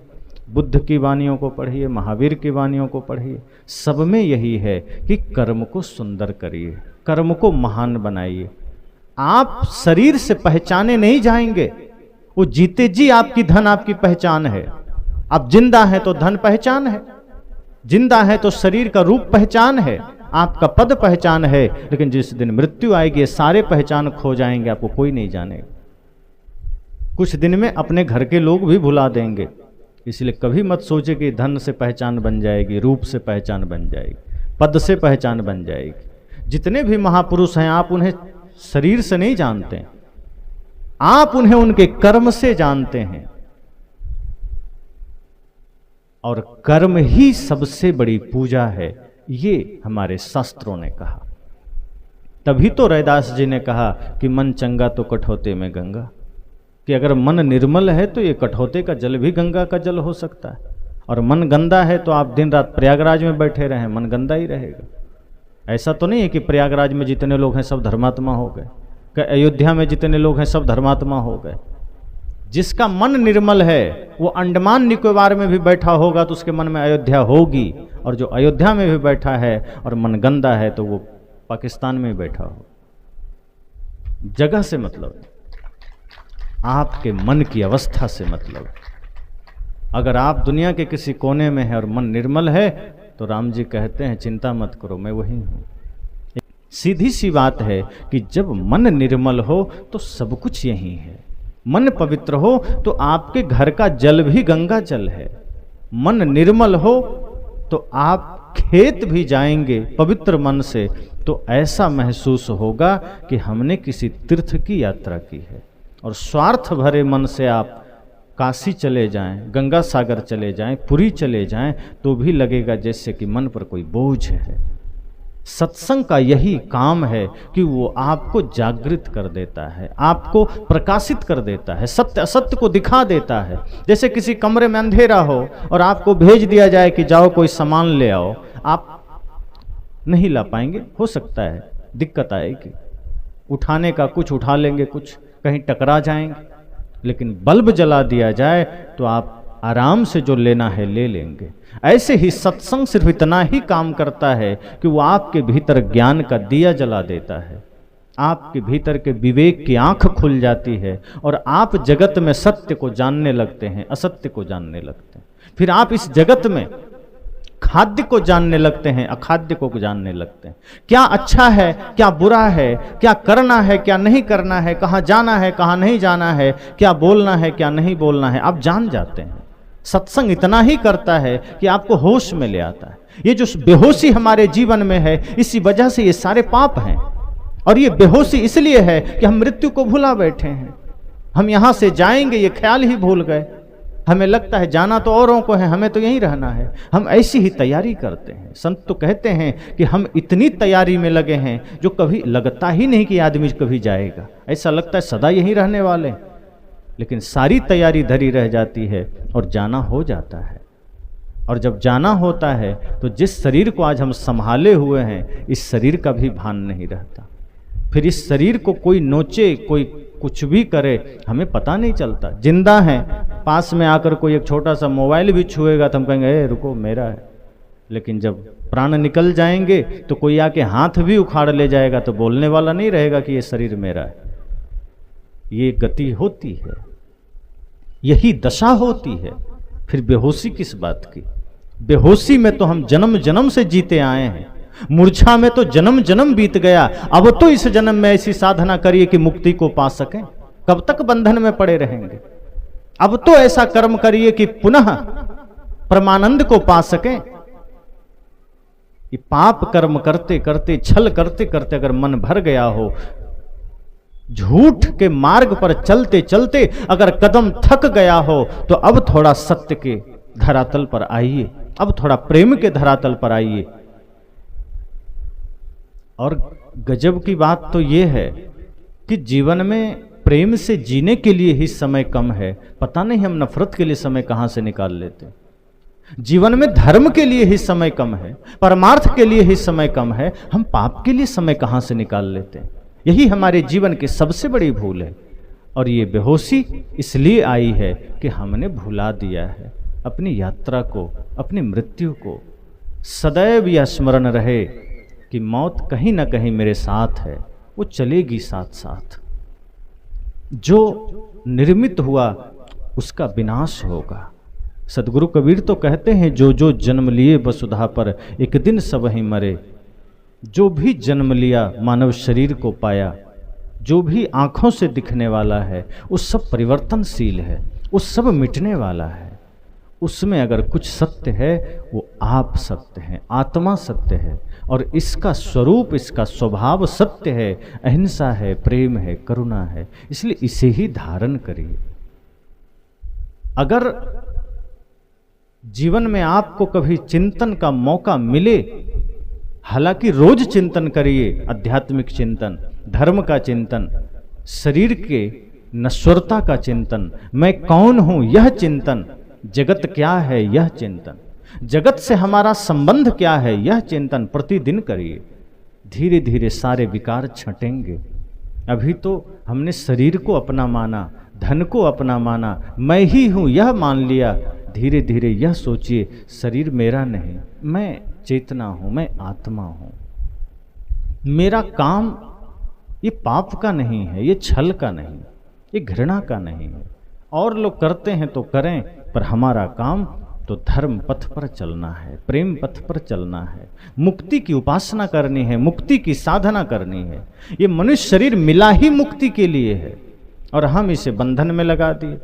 Speaker 1: बुद्ध की वाणियों को पढ़िए, महावीर की वाणियों को पढ़िए। सब में यही है कि कर्म को सुंदर करिए, कर्म को महान बनाइए। आप शरीर से पहचाने नहीं जाएंगे, वो जीते जी आपकी धन आपकी पहचान है। आप जिंदा हैं तो धन पहचान है, जिंदा है तो शरीर का रूप पहचान है, आपका पद पहचान है। लेकिन जिस दिन मृत्यु आएगी सारे पहचान खो जाएंगे, आपको कोई नहीं जानेगा। कुछ दिन में अपने घर के लोग भी भुला देंगे। इसलिए कभी मत सोचे कि धन से पहचान बन जाएगी, रूप से पहचान बन जाएगी, पद से पहचान बन जाएगी। जितने भी महापुरुष हैं आप उन्हें शरीर से नहीं जानते, आप उन्हें उनके कर्म से जानते हैं, और कर्म ही सबसे बड़ी पूजा है, ये हमारे शास्त्रों ने कहा। तभी तो रैदास जी ने कहा कि मन चंगा तो कठौते में गंगा, कि अगर मन निर्मल है तो ये कठौते का जल भी गंगा का जल हो सकता है, और मन गंदा है तो आप दिन रात प्रयागराज में बैठे रहें, मन गंदा ही रहेगा। ऐसा तो नहीं है कि प्रयागराज में जितने लोग हैं सब धर्मात्मा हो गए, कि अयोध्या में जितने लोग हैं सब धर्मात्मा हो गए। जिसका मन निर्मल है वो अंडमान निकोबार में भी बैठा होगा तो उसके मन में अयोध्या होगी, और जो अयोध्या में भी बैठा है और मन गंदा है तो वो पाकिस्तान में बैठा हो। जगह से मतलब, आपके मन की अवस्था से मतलब। अगर आप दुनिया के किसी कोने में हैं और मन निर्मल है तो राम जी कहते हैं चिंता मत करो, मैं वही हूं। सीधी सी बात है कि जब मन निर्मल हो तो सब कुछ यही है। मन पवित्र हो तो आपके घर का जल भी गंगा जल है। मन निर्मल हो तो आप खेत भी जाएंगे पवित्र मन से तो ऐसा महसूस होगा कि हमने किसी तीर्थ की यात्रा की है। और स्वार्थ भरे मन से आप काशी चले जाएं, गंगा सागर चले जाएं, पुरी चले जाएं तो भी लगेगा जैसे कि मन पर कोई बोझ है। सत्संग का यही काम है कि वो आपको जागृत कर देता है, आपको प्रकाशित कर देता है, सत्य असत्य को दिखा देता है। जैसे किसी कमरे में अंधेरा हो और आपको भेज दिया जाए कि जाओ कोई सामान ले आओ, आप नहीं ला पाएंगे, हो सकता है दिक्कत आएगी, उठाने का कुछ उठा लेंगे, कुछ कहीं टकरा जाएंगे, लेकिन बल्ब जला दिया जाए तो आप आराम से जो लेना है ले लेंगे। ऐसे ही सत्संग सिर्फ इतना ही काम करता है कि वो आपके भीतर ज्ञान का दिया जला देता है, आपके भीतर के विवेक की आंख खुल जाती है और आप जगत में सत्य को जानने लगते हैं, असत्य को जानने लगते हैं। फिर आप इस जगत में खाद्य को जानने लगते हैं, अखाद्य को जानने लगते हैं। क्या अच्छा है, क्या बुरा है, क्या करना है, क्या नहीं करना है, कहाँ जाना है, कहाँ नहीं जाना है, क्या बोलना है, क्या नहीं बोलना है, आप जान जाते हैं। सत्संग इतना ही करता है कि आपको होश में ले आता है। ये जो बेहोशी हमारे जीवन में है, इसी वजह से ये सारे पाप हैं। और ये बेहोशी इसलिए है कि हम मृत्यु को भुला बैठे हैं। हम यहां से जाएंगे ये ख्याल ही भूल गए। हमें लगता है जाना तो औरों को है, हमें तो यहीं रहना है। हम ऐसी ही तैयारी करते हैं। संत तो कहते हैं कि हम इतनी तैयारी में लगे हैं जो कभी लगता ही नहीं कि आदमी कभी जाएगा, ऐसा लगता है सदा यहीं रहने वाले। लेकिन सारी तैयारी धरी रह जाती है और जाना हो जाता है। और जब जाना होता है तो जिस शरीर को आज हम संभाले हुए हैं, इस शरीर का भी भान नहीं रहता। फिर इस शरीर को कोई नोचे, कोई कुछ भी करे, हमें पता नहीं चलता। जिंदा है, पास में आकर कोई एक छोटा सा मोबाइल भी छुएगा तो हम कहेंगे ए रुको मेरा है। लेकिन जब प्राण निकल जाएंगे तो कोई आके हाथ भी उखाड़ ले जाएगा तो बोलने वाला नहीं रहेगा कि ये शरीर मेरा है। ये गति होती है, यही दशा होती है। फिर बेहोशी किस बात की? बेहोशी में तो हम जन्म जन्म से जीते आए हैं। मूर्छा में तो जन्म जन्म बीत गया। अब तो इस जन्म में ऐसी साधना करिए कि मुक्ति को पा सकें। कब तक बंधन में पड़े रहेंगे? अब तो ऐसा कर्म करिए कि पुनः परमानंद को पा सकें। कि पाप कर्म करते करते, छल करते करते अगर मन भर गया हो, झूठ के मार्ग पर चलते चलते अगर कदम थक गया हो, तो अब थोड़ा सत्य के धरातल पर आइए, अब थोड़ा प्रेम के धरातल पर आइए। और गजब की बात तो यह है कि जीवन में प्रेम से जीने के लिए ही समय कम है। पता नहीं हम नफरत के लिए समय कहां से निकाल लेते। जीवन में धर्म के लिए ही समय कम है, परमार्थ के लिए ही समय कम है, हम पाप के लिए समय कहां से निकाल लेते हैं। यही हमारे जीवन की सबसे बड़ी भूल है। और ये बेहोशी इसलिए आई है कि हमने भुला दिया है अपनी यात्रा को, अपनी मृत्यु को। सदैव यह स्मरण रहे कि मौत कहीं ना कहीं मेरे साथ है, वो चलेगी साथ साथ। जो निर्मित हुआ उसका विनाश होगा। सदगुरु कबीर तो कहते हैं जो जो जन्म लिए वसुधा पर, एक दिन सब ही मरे। जो भी जन्म लिया मानव शरीर को पाया, जो भी आंखों से दिखने वाला है वो सब परिवर्तनशील है, वो सब मिटने वाला है। उसमें अगर कुछ सत्य है वो आप सत्य हैं, आत्मा सत्य है, और इसका स्वरूप, इसका स्वभाव सत्य है, अहिंसा है, प्रेम है, करुणा है। इसलिए इसे ही धारण करिए। अगर जीवन में आपको कभी चिंतन का मौका मिले, हालांकि रोज चिंतन करिए, आध्यात्मिक चिंतन, धर्म का चिंतन, शरीर के नश्वरता का चिंतन, मैं कौन हूं यह चिंतन, जगत क्या है यह चिंतन, जगत से हमारा संबंध क्या है यह चिंतन प्रतिदिन करिए। धीरे धीरे सारे विकार छटेंगे। अभी तो हमने शरीर को अपना माना, धन को अपना माना, मैं ही हूं यह मान लिया। धीरे धीरे यह सोचिए शरीर मेरा नहीं, मैं चेतना हूं, मैं आत्मा हूं। मेरा काम ये पाप का नहीं है, ये छल का नहीं, ये घृणा का नहीं है। और लोग करते हैं तो करें, पर हमारा काम तो धर्म पथ पर चलना है, प्रेम पथ पर चलना है, मुक्ति की उपासना करनी है, मुक्ति की साधना करनी है। ये मनुष्य शरीर मिला ही मुक्ति के लिए है और हम इसे बंधन में लगा दिए।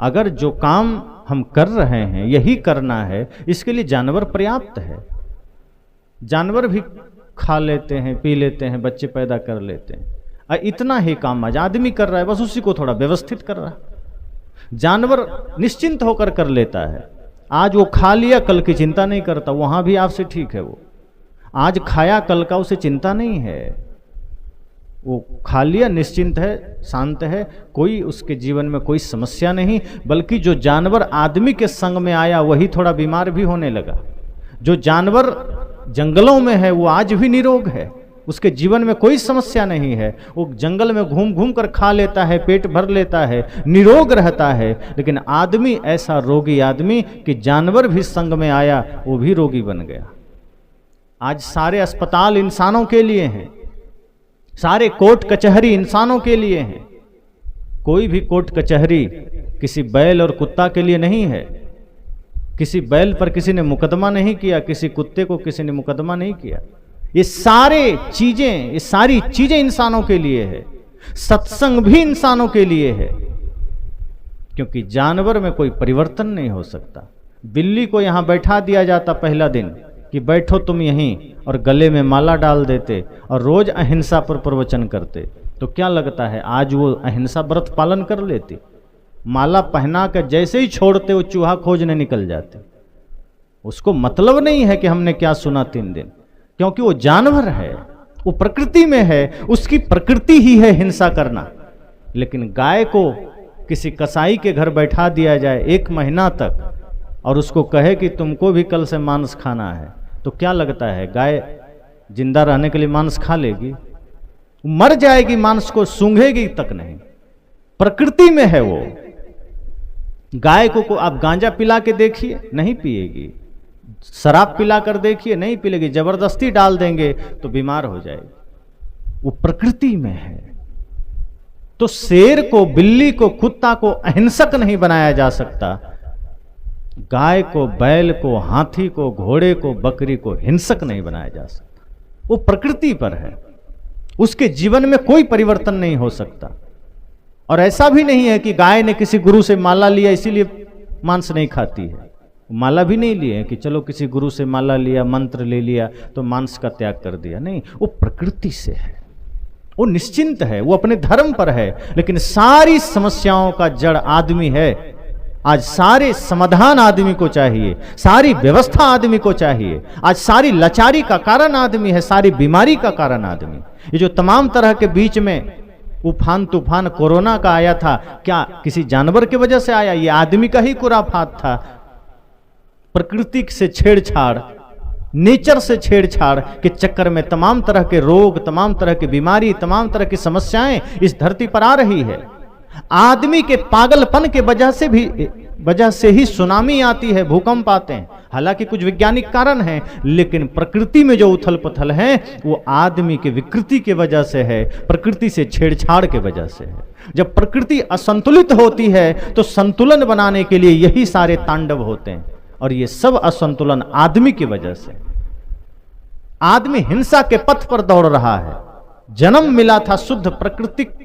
Speaker 1: अगर जो काम हम कर रहे हैं यही करना है, इसके लिए जानवर पर्याप्त है। जानवर भी खा लेते हैं, पी लेते हैं, बच्चे पैदा कर लेते हैं। इतना ही काम आज आदमी कर रहा है, बस उसी को थोड़ा व्यवस्थित कर रहा है। जानवर निश्चिंत होकर कर लेता है। आज वो खा लिया, कल की चिंता नहीं करता, वहां भी आपसे ठीक है। वो आज खाया, कल का उसे चिंता नहीं है। वो खा लिया, निश्चिंत है, शांत है, कोई उसके जीवन में कोई समस्या नहीं। बल्कि जो जानवर आदमी के संग में आया वही थोड़ा बीमार भी होने लगा। जो जानवर जंगलों में है वो आज भी निरोग है, उसके जीवन में कोई समस्या नहीं है। वो जंगल में घूम घूम कर खा लेता है, पेट भर लेता है, निरोग रहता है। लेकिन आदमी ऐसा रोगी आदमी कि जानवर भी संग में आया, वो भी रोगी बन गया। आज सारे अस्पताल इंसानों के लिए हैं, सारे कोर्ट कचहरी इंसानों के लिए हैं। कोई भी कोर्ट कचहरी किसी बैल और कुत्ता के लिए नहीं है। किसी बैल पर किसी ने मुकदमा नहीं किया, किसी कुत्ते को किसी ने मुकदमा नहीं किया। ये सारी चीजें इंसानों के लिए है। सत्संग भी इंसानों के लिए है, क्योंकि जानवर में कोई परिवर्तन नहीं हो सकता। बिल्ली को यहां बैठा दिया जाता पहला दिन कि बैठो तुम यहीं, और गले में माला डाल देते और रोज अहिंसा पर प्रवचन करते, तो क्या लगता है आज वो अहिंसा व्रत पालन कर लेती? माला पहना कर जैसे ही छोड़ते वो चूहा खोजने निकल जाते। उसको मतलब नहीं है कि हमने क्या सुना 3 दिन, क्योंकि वो जानवर है, वो प्रकृति में है, उसकी प्रकृति ही है हिंसा करना। लेकिन गाय को किसी कसाई के घर बैठा दिया जाए 1 महीना तक और उसको कहे कि तुमको भी कल से मांस खाना है, तो क्या लगता है गाय जिंदा रहने के लिए मांस खा लेगी? मर जाएगी, मांस को सूंघेगी तक नहीं। प्रकृति में है वो। गाय को आप गांजा पिला के देखिए, नहीं पिएगी। शराब पिला कर देखिए, नहीं पिलेगी। जबरदस्ती डाल देंगे तो बीमार हो जाएगी। वो प्रकृति में है। तो शेर को, बिल्ली को, कुत्ता को अहिंसक नहीं बनाया जा सकता। गाय को, बैल को, हाथी को, घोड़े को, बकरी को हिंसक नहीं बनाया जा सकता। वो प्रकृति पर है, उसके जीवन में कोई परिवर्तन नहीं हो सकता। और ऐसा भी नहीं है कि गाय ने किसी गुरु से माला लिया इसीलिए मांस नहीं खाती है। माला भी नहीं लिए कि चलो किसी गुरु से माला लिया, मंत्र ले लिया तो मांस का त्याग कर दिया। नहीं, वो प्रकृति से है, वो निश्चिंत है, वो अपने धर्म पर है। लेकिन सारी समस्याओं का जड़ आदमी है। आज सारे समाधान आदमी को चाहिए, सारी व्यवस्था आदमी को चाहिए। आज सारी लाचारी का कारण आदमी है, सारी बीमारी का कारण आदमी। ये जो तमाम तरह के बीच में उफान तूफान कोरोना का आया था, क्या किसी जानवर की वजह से आया? ये आदमी का ही कुराफात था। प्रकृति से छेड़छाड़, नेचर से छेड़छाड़ के चक्कर में तमाम तरह के रोग, तमाम तरह की बीमारी, तमाम तरह की समस्याएं इस धरती पर आ रही है। आदमी के पागलपन के वजह से ही सुनामी आती है, भूकंप आते हैं। हालांकि कुछ वैज्ञानिक कारण हैं, लेकिन प्रकृति में जो उथल पुथल है वो आदमी के विकृति के वजह से है, प्रकृति से छेड़छाड़ के वजह से है। जब प्रकृति असंतुलित होती है तो संतुलन बनाने के लिए यही सारे तांडव होते हैं। और ये सब असंतुलन आदमी की वजह से। आदमी हिंसा के पथ पर दौड़ रहा है। जन्म मिला था शुद्ध प्राकृतिक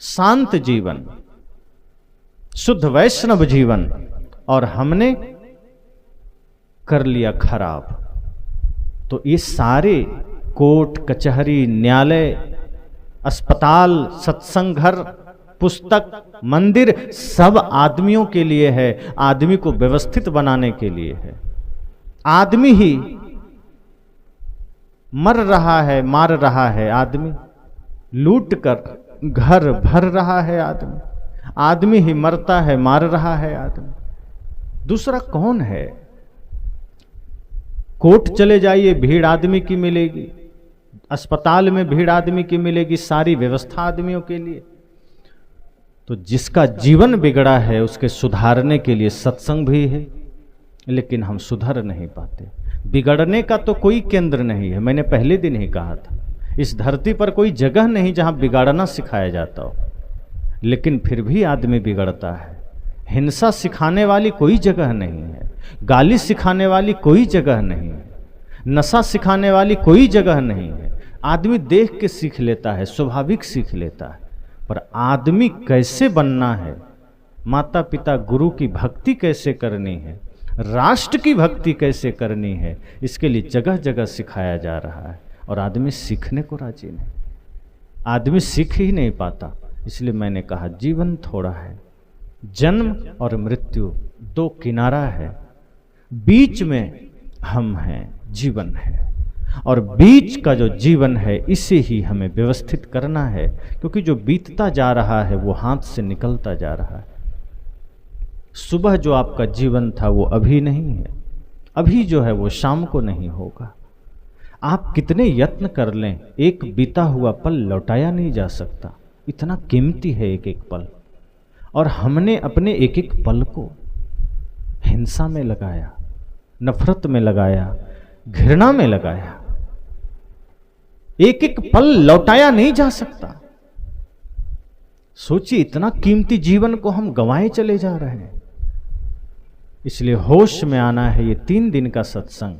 Speaker 1: शांत जीवन, शुद्ध वैष्णव जीवन, और हमने कर लिया खराब। तो ये सारे कोर्ट कचहरी, न्यायालय, अस्पताल, सत्संग घर, पुस्तक, मंदिर सब आदमियों के लिए है, आदमी को व्यवस्थित बनाने के लिए है। आदमी ही मर रहा है, मार रहा है, आदमी लूट कर घर भर रहा है, आदमी ही मरता है, मार रहा है आदमी। दूसरा कौन है? कोर्ट चले जाइए, भीड़ आदमी की मिलेगी। अस्पताल में भीड़ आदमी की मिलेगी, सारी व्यवस्था आदमियों के लिए। तो जिसका जीवन बिगड़ा है उसके सुधारने के लिए सत्संग भी है, लेकिन हम सुधर नहीं पाते। बिगड़ने का तो कोई केंद्र नहीं है। मैंने पहले दिन ही कहा था, इस धरती पर कोई जगह नहीं जहां बिगाड़ना सिखाया जाता हो, लेकिन फिर भी आदमी बिगड़ता है। हिंसा सिखाने वाली कोई जगह नहीं है, गाली सिखाने वाली कोई जगह नहीं है, नशा सिखाने वाली कोई जगह नहीं है। आदमी देख के सीख लेता है, स्वाभाविक सीख लेता है। पर आदमी कैसे बनना है, माता पिता गुरु की भक्ति कैसे करनी है, राष्ट्र की भक्ति कैसे करनी है, इसके लिए जगह जगह सिखाया जा रहा है। और आदमी सीखने को राजी नहीं, आदमी सीख ही नहीं पाता। इसलिए मैंने कहा जीवन थोड़ा है, जन्म और मृत्यु 2 किनारा है, बीच में हम हैं, जीवन है। और बीच का जो जीवन है इसे ही हमें व्यवस्थित करना है, क्योंकि जो बीतता जा रहा है वो हाथ से निकलता जा रहा है। सुबह जो आपका जीवन था वो अभी नहीं है, अभी जो है वो शाम को नहीं होगा। आप कितने यत्न कर लें, एक बीता हुआ पल लौटाया नहीं जा सकता। इतना कीमती है एक एक पल। और हमने अपने एक एक पल को हिंसा में लगाया, नफरत में लगाया, घृणा में लगाया। एक एक पल लौटाया नहीं जा सकता। सोचिए, इतना कीमती जीवन को हम गंवाए चले जा रहे हैं। इसलिए होश में आना है। ये 3 दिन का सत्संग,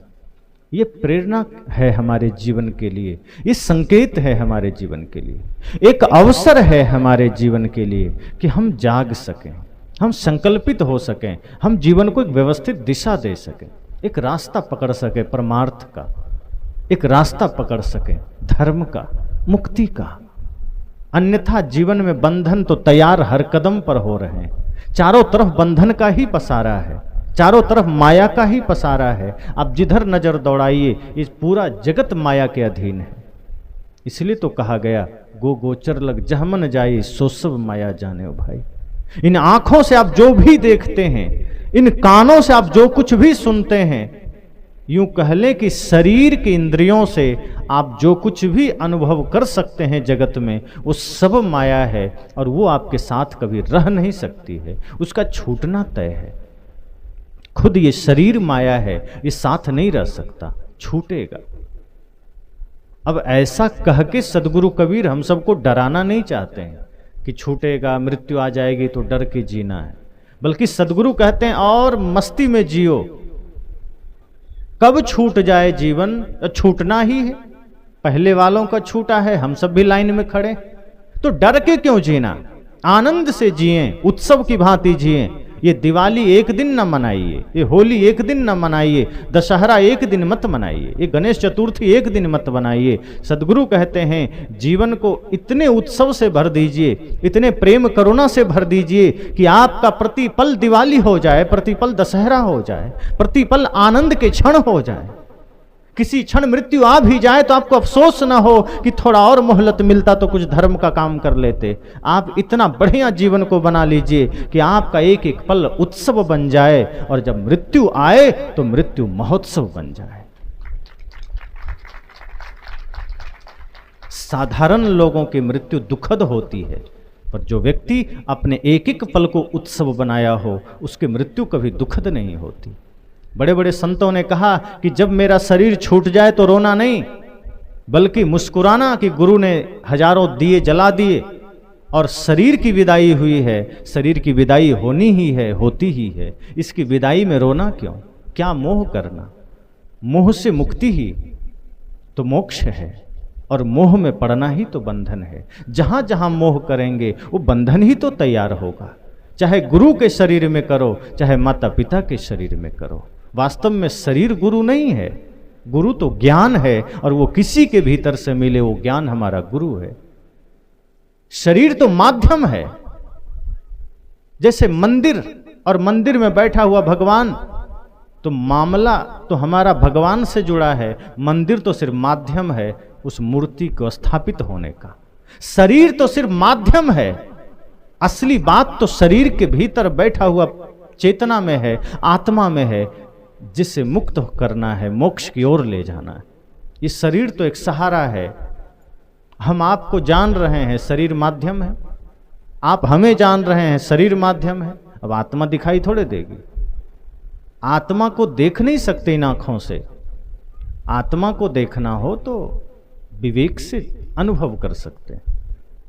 Speaker 1: ये प्रेरणा है हमारे जीवन के लिए, ये संकेत है हमारे जीवन के लिए, एक अवसर है हमारे जीवन के लिए कि हम जाग सकें, हम संकल्पित हो सकें, हम जीवन को एक व्यवस्थित दिशा दे सकें, एक रास्ता पकड़ सके परमार्थ का, एक रास्ता पकड़ सके धर्म का, मुक्ति का। अन्यथा जीवन में बंधन तो तैयार हर कदम पर हो रहे हैं। चारों तरफ बंधन का ही पसारा है, चारों तरफ माया का ही पसारा है। आप जिधर नजर दौड़ाइए इस पूरा जगत माया के अधीन है। इसलिए तो कहा गया गो गोचर लग जहमन जाई सो सब माया जाने ओ भाई। इन आंखों से आप जो भी देखते हैं, इन कानों से आप जो कुछ भी सुनते हैं, यूं कह लें कि शरीर के इंद्रियों से आप जो कुछ भी अनुभव कर सकते हैं जगत में, वो सब माया है और वो आपके साथ कभी रह नहीं सकती है, उसका छूटना तय है। खुद ये शरीर माया है, ये साथ नहीं रह सकता, छूटेगा। अब ऐसा कह के सदगुरु कबीर हम सबको डराना नहीं चाहते हैं कि छूटेगा, मृत्यु आ जाएगी तो डर के जीना है, बल्कि सदगुरु कहते हैं और मस्ती में जियो। कब छूट जाए जीवन, छूटना ही है। पहले वालों का छूटा है, हम सब भी लाइन में खड़े, तो डर के क्यों जीना, आनंद से जिए, उत्सव की भांति जिए। ये दिवाली एक दिन न मनाइए, ये होली एक दिन न मनाइए, दशहरा एक दिन मत मनाइए, ये गणेश चतुर्थी एक दिन मत बनाइए। सदगुरु कहते हैं जीवन को इतने उत्सव से भर दीजिए, इतने प्रेम करुणा से भर दीजिए कि आपका प्रतिपल दिवाली हो जाए, प्रतिपल दशहरा हो जाए, प्रतिपल आनंद के क्षण हो जाए। किसी क्षण मृत्यु आ भी जाए तो आपको अफसोस ना हो कि थोड़ा और मोहलत मिलता तो कुछ धर्म का काम कर लेते। आप इतना बढ़िया जीवन को बना लीजिए कि आपका एक एक पल उत्सव बन जाए, और जब मृत्यु आए तो मृत्यु महोत्सव बन जाए। साधारण लोगों की मृत्यु दुखद होती है, पर जो व्यक्ति अपने एक एक पल को उत्सव बनाया हो, उसकी मृत्यु कभी दुखद नहीं होती। बड़े बड़े संतों ने कहा कि जब मेरा शरीर छूट जाए तो रोना नहीं, बल्कि मुस्कुराना कि गुरु ने हजारों दिए जला दिए और शरीर की विदाई हुई है। शरीर की विदाई होनी ही है, होती ही है, इसकी विदाई में रोना क्यों, क्या मोह करना। मोह से मुक्ति ही तो मोक्ष है, और मोह में पड़ना ही तो बंधन है। जहां जहां मोह करेंगे वो बंधन ही तो तैयार होगा। चाहे गुरु के शरीर में करो, चाहे माता पिता के शरीर में करो। वास्तव में शरीर गुरु नहीं है, गुरु तो ज्ञान है, और वो किसी के भीतर से मिले वो ज्ञान हमारा गुरु है। शरीर तो माध्यम है, जैसे मंदिर और मंदिर में बैठा हुआ भगवान, तो मामला तो हमारा भगवान से जुड़ा है, मंदिर तो सिर्फ माध्यम है उस मूर्ति को स्थापित होने का। शरीर तो सिर्फ माध्यम है, असली बात तो शरीर के भीतर बैठा हुआ चेतना में है, आत्मा में है, जिसे मुक्त करना है, मोक्ष की ओर ले जाना है। ये शरीर तो एक सहारा है। हम आपको जान रहे हैं, शरीर माध्यम है, आप हमें जान रहे हैं, शरीर माध्यम है। अब आत्मा दिखाई थोड़े देगी, आत्मा को देख नहीं सकते इन आंखों से। आत्मा को देखना हो तो विवेक से अनुभव कर सकते हैं।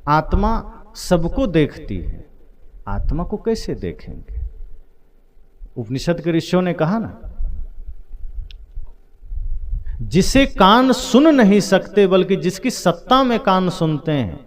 Speaker 1: आत्मा सबको देखती है, आत्मा को कैसे देखेंगे। उपनिषद के ऋषियों ने कहा ना, जिसे कान सुन नहीं सकते बल्कि जिसकी सत्ता में कान सुनते हैं,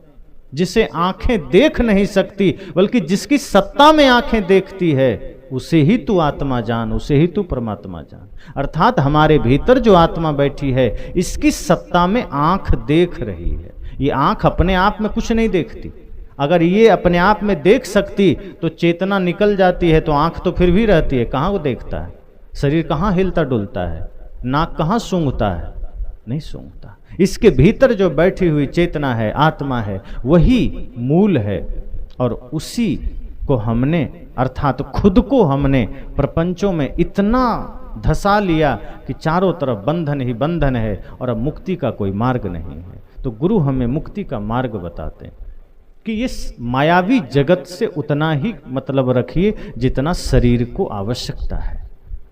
Speaker 1: जिसे आंखें देख नहीं सकती बल्कि जिसकी सत्ता में आंखें देखती है, उसे ही तू आत्मा जान, उसे ही तू परमात्मा जान। अर्थात हमारे भीतर जो आत्मा बैठी है, इसकी सत्ता में आंख देख रही है। ये आंख अपने आप में कुछ नहीं देखती। अगर ये अपने आप में देख सकती तो चेतना निकल जाती है, तो आंख तो फिर भी रहती है, कहाँ वो देखता है। शरीर कहाँ हिलता डुलता है, नाक कहाँ सूंघता है, नहीं सूंघता। इसके भीतर जो बैठी हुई चेतना है, आत्मा है, वही मूल है, और उसी को हमने अर्थात खुद को हमने प्रपंचों में इतना धसा लिया कि चारों तरफ बंधन ही बंधन है, और अब मुक्ति का कोई मार्ग नहीं है। तो गुरु हमें मुक्ति का मार्ग बताते हैं कि इस मायावी जगत से उतना ही मतलब रखिए जितना शरीर को आवश्यकता है।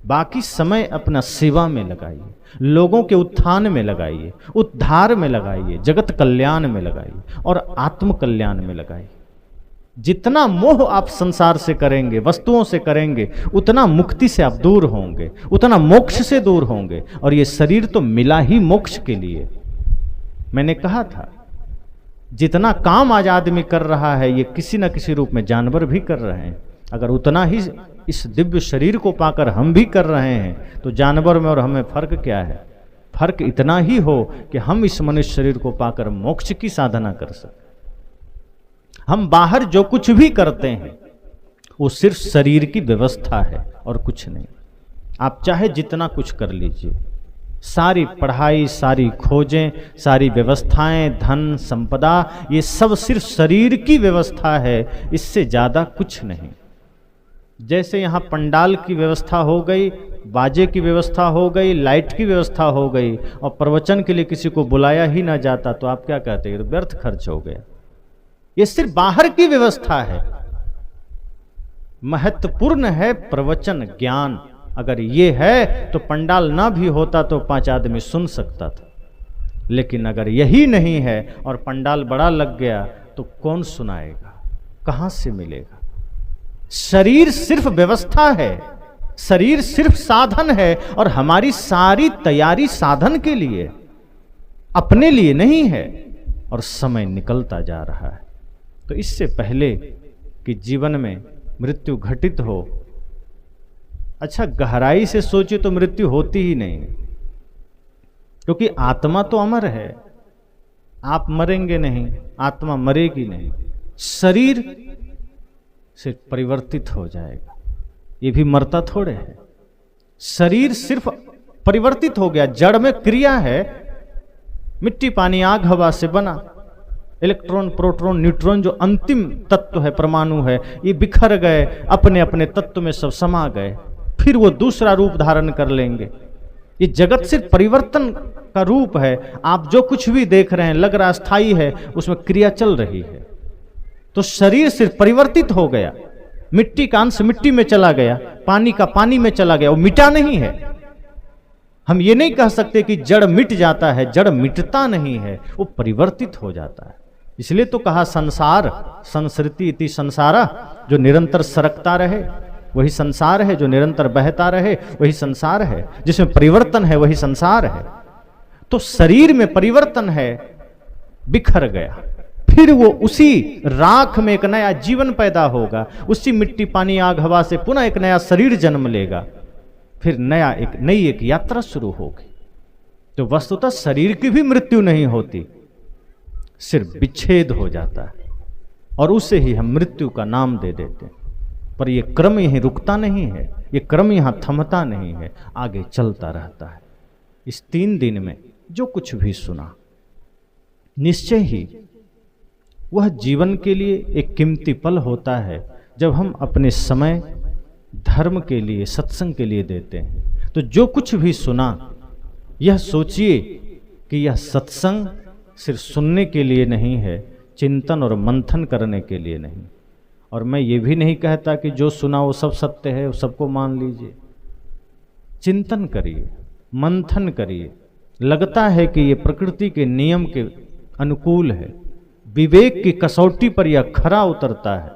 Speaker 1: बाकी समय अपना सेवा में लगाइए, लोगों के उत्थान में लगाइए, उद्धार में लगाइए, जगत कल्याण में लगाइए, और आत्म कल्याण में लगाइए। जितना मोह आप संसार से करेंगे, वस्तुओं से करेंगे, उतना मुक्ति से आप दूर होंगे, उतना मोक्ष से दूर होंगे। और ये शरीर तो मिला ही मोक्ष के लिए। मैंने कहा था, जितना काम आज आदमी कर रहा है, ये किसी न किसी रूप में जानवर भी कर रहे हैं। अगर उतना ही इस दिव्य शरीर को पाकर हम भी कर रहे हैं, तो जानवर में और हमें फर्क क्या है। फर्क इतना ही हो कि हम इस मनुष्य शरीर को पाकर मोक्ष की साधना कर सकें। हम बाहर जो कुछ भी करते हैं वो सिर्फ शरीर की व्यवस्था है और कुछ नहीं। आप चाहे जितना कुछ कर लीजिए, सारी पढ़ाई, सारी खोजें, सारी व्यवस्थाएं, धन संपदा, ये सब सिर्फ शरीर की व्यवस्था है, इससे ज्यादा कुछ नहीं। जैसे यहाँ पंडाल की व्यवस्था हो गई, बाजे की व्यवस्था हो गई, लाइट की व्यवस्था हो गई, और प्रवचन के लिए किसी को बुलाया ही ना जाता, तो आप क्या कहते हैं? व्यर्थ खर्च हो गया। ये सिर्फ बाहर की व्यवस्था है। महत्वपूर्ण है प्रवचन ज्ञान। अगर ये है तो पंडाल ना भी होता तो 5 आदमी सुन सकता था, लेकिन अगर यही नहीं है और पंडाल बड़ा लग गया तो कौन सुनाएगा, कहां से मिलेगा? शरीर सिर्फ व्यवस्था है, शरीर सिर्फ साधन है, और हमारी सारी तैयारी साधन के लिए, अपने लिए नहीं है, और समय निकलता जा रहा है। तो इससे पहले कि जीवन में मृत्यु घटित हो, अच्छा गहराई से सोचे तो मृत्यु होती ही नहीं, क्योंकि आत्मा तो अमर है। आप मरेंगे नहीं, आत्मा मरेगी नहीं, शरीर से परिवर्तित हो जाएगा। ये भी मरता थोड़े है, शरीर सिर्फ परिवर्तित हो गया। जड़ में क्रिया है, मिट्टी पानी आग हवा से बना, इलेक्ट्रॉन प्रोटॉन न्यूट्रॉन जो अंतिम तत्व है, परमाणु है, ये बिखर गए, अपने अपने तत्व में सब समा गए, फिर वो दूसरा रूप धारण कर लेंगे। ये जगत सिर्फ परिवर्तन का रूप है। आप जो कुछ भी देख रहे हैं लग रहा स्थायी है, उसमें क्रिया चल रही है। तो शरीर सिर्फ परिवर्तित हो गया, मिट्टी का अंश मिट्टी में चला गया, पानी का पानी में चला गया, वो मिटा नहीं है। हम ये नहीं कह सकते कि जड़ मिट जाता है, जड़ मिटता नहीं है, वो परिवर्तित हो जाता है। इसलिए तो कहा संसार संसृति इति संसारा, जो निरंतर सरकता रहे वही संसार है, जो निरंतर बहता रहे वही संसार है, जिसमें परिवर्तन है वही संसार है। तो शरीर में परिवर्तन है, बिखर गया, फिर वो उसी राख में एक नया जीवन पैदा होगा, उसी मिट्टी पानी आग हवा से पुनः एक नया शरीर जन्म लेगा, फिर नई एक यात्रा शुरू होगी। तो वस्तुतः शरीर की भी मृत्यु नहीं होती, सिर्फ विच्छेद हो जाता है, और उसे ही हम मृत्यु का नाम दे देते हैं। पर यह क्रम यहीं रुकता नहीं है, ये क्रम यहां थमता नहीं है, आगे चलता रहता है। इस 3 दिन में जो कुछ भी सुना, निश्चय ही वह जीवन के लिए एक कीमती पल होता है, जब हम अपने समय धर्म के लिए, सत्संग के लिए देते हैं। तो जो कुछ भी सुना, यह सोचिए कि यह सत्संग सिर्फ सुनने के लिए नहीं है, चिंतन और मंथन करने के लिए नहीं। और मैं ये भी नहीं कहता कि जो सुना वो सब सत्य है, वो सबको मान लीजिए। चिंतन करिए, मंथन करिए। लगता है कि ये प्रकृति के नियम के अनुकूल है, विवेक की कसौटी पर यह खरा उतरता है,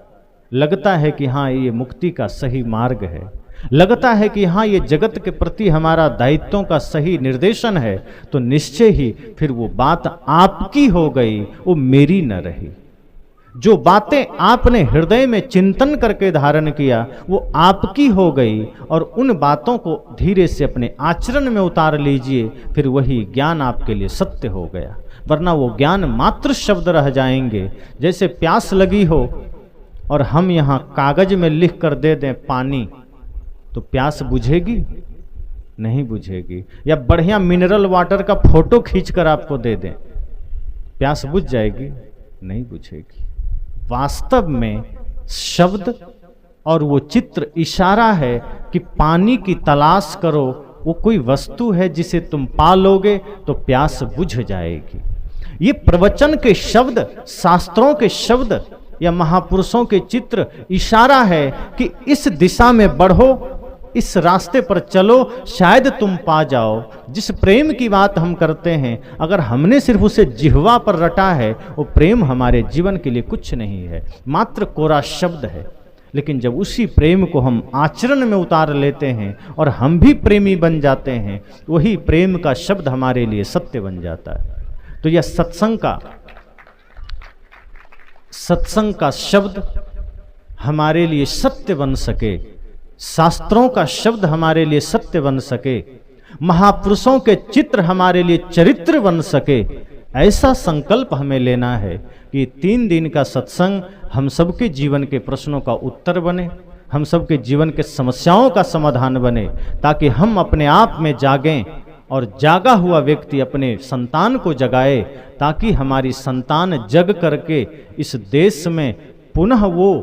Speaker 1: लगता है कि हाँ ये मुक्ति का सही मार्ग है, लगता है कि हाँ ये जगत के प्रति हमारा दायित्वों का सही निर्देशन है, तो निश्चय ही फिर वो बात आपकी हो गई, वो मेरी न रही। जो बातें आपने हृदय में चिंतन करके धारण किया वो आपकी हो गई, और उन बातों को धीरे से अपने आचरण में उतार लीजिए, फिर वही ज्ञान आपके लिए सत्य हो गया। वरना वो ज्ञान मात्र शब्द रह जाएंगे। जैसे प्यास लगी हो और हम यहाँ कागज में लिख कर दे दें पानी, तो प्यास बुझेगी? नहीं बुझेगी। या बढ़िया मिनरल वाटर का फोटो खींचकर आपको दे दें, प्यास बुझ जाएगी? नहीं बुझेगी। वास्तव में शब्द और वो चित्र इशारा है कि पानी की तलाश करो, वो कोई वस्तु है जिसे तुम पा लोगे तो प्यास बुझ जाएगी। ये प्रवचन के शब्द, शास्त्रों के शब्द या महापुरुषों के चित्र इशारा है कि इस दिशा में बढ़ो, इस रास्ते पर चलो, शायद तुम पा जाओ। जिस प्रेम की बात हम करते हैं, अगर हमने सिर्फ उसे जिह्वा पर रटा है, वो प्रेम हमारे जीवन के लिए कुछ नहीं है, मात्र कोरा शब्द है। लेकिन जब उसी प्रेम को हम आचरण में उतार लेते हैं और हम भी प्रेमी बन जाते हैं, वही प्रेम का शब्द हमारे लिए सत्य बन जाता है। तो यह सत्संग का शब्द हमारे लिए सत्य बन सके, शास्त्रों का शब्द हमारे लिए सत्य बन सके, महापुरुषों के चित्र हमारे लिए चरित्र बन सके, ऐसा संकल्प हमें लेना है कि 3 दिन का सत्संग हम सबके जीवन के प्रश्नों का उत्तर बने, हम सबके जीवन के समस्याओं का समाधान बने, ताकि हम अपने आप में जागें और जागा हुआ व्यक्ति अपने संतान को जगाए, ताकि हमारी संतान जग करके इस देश में पुनः वो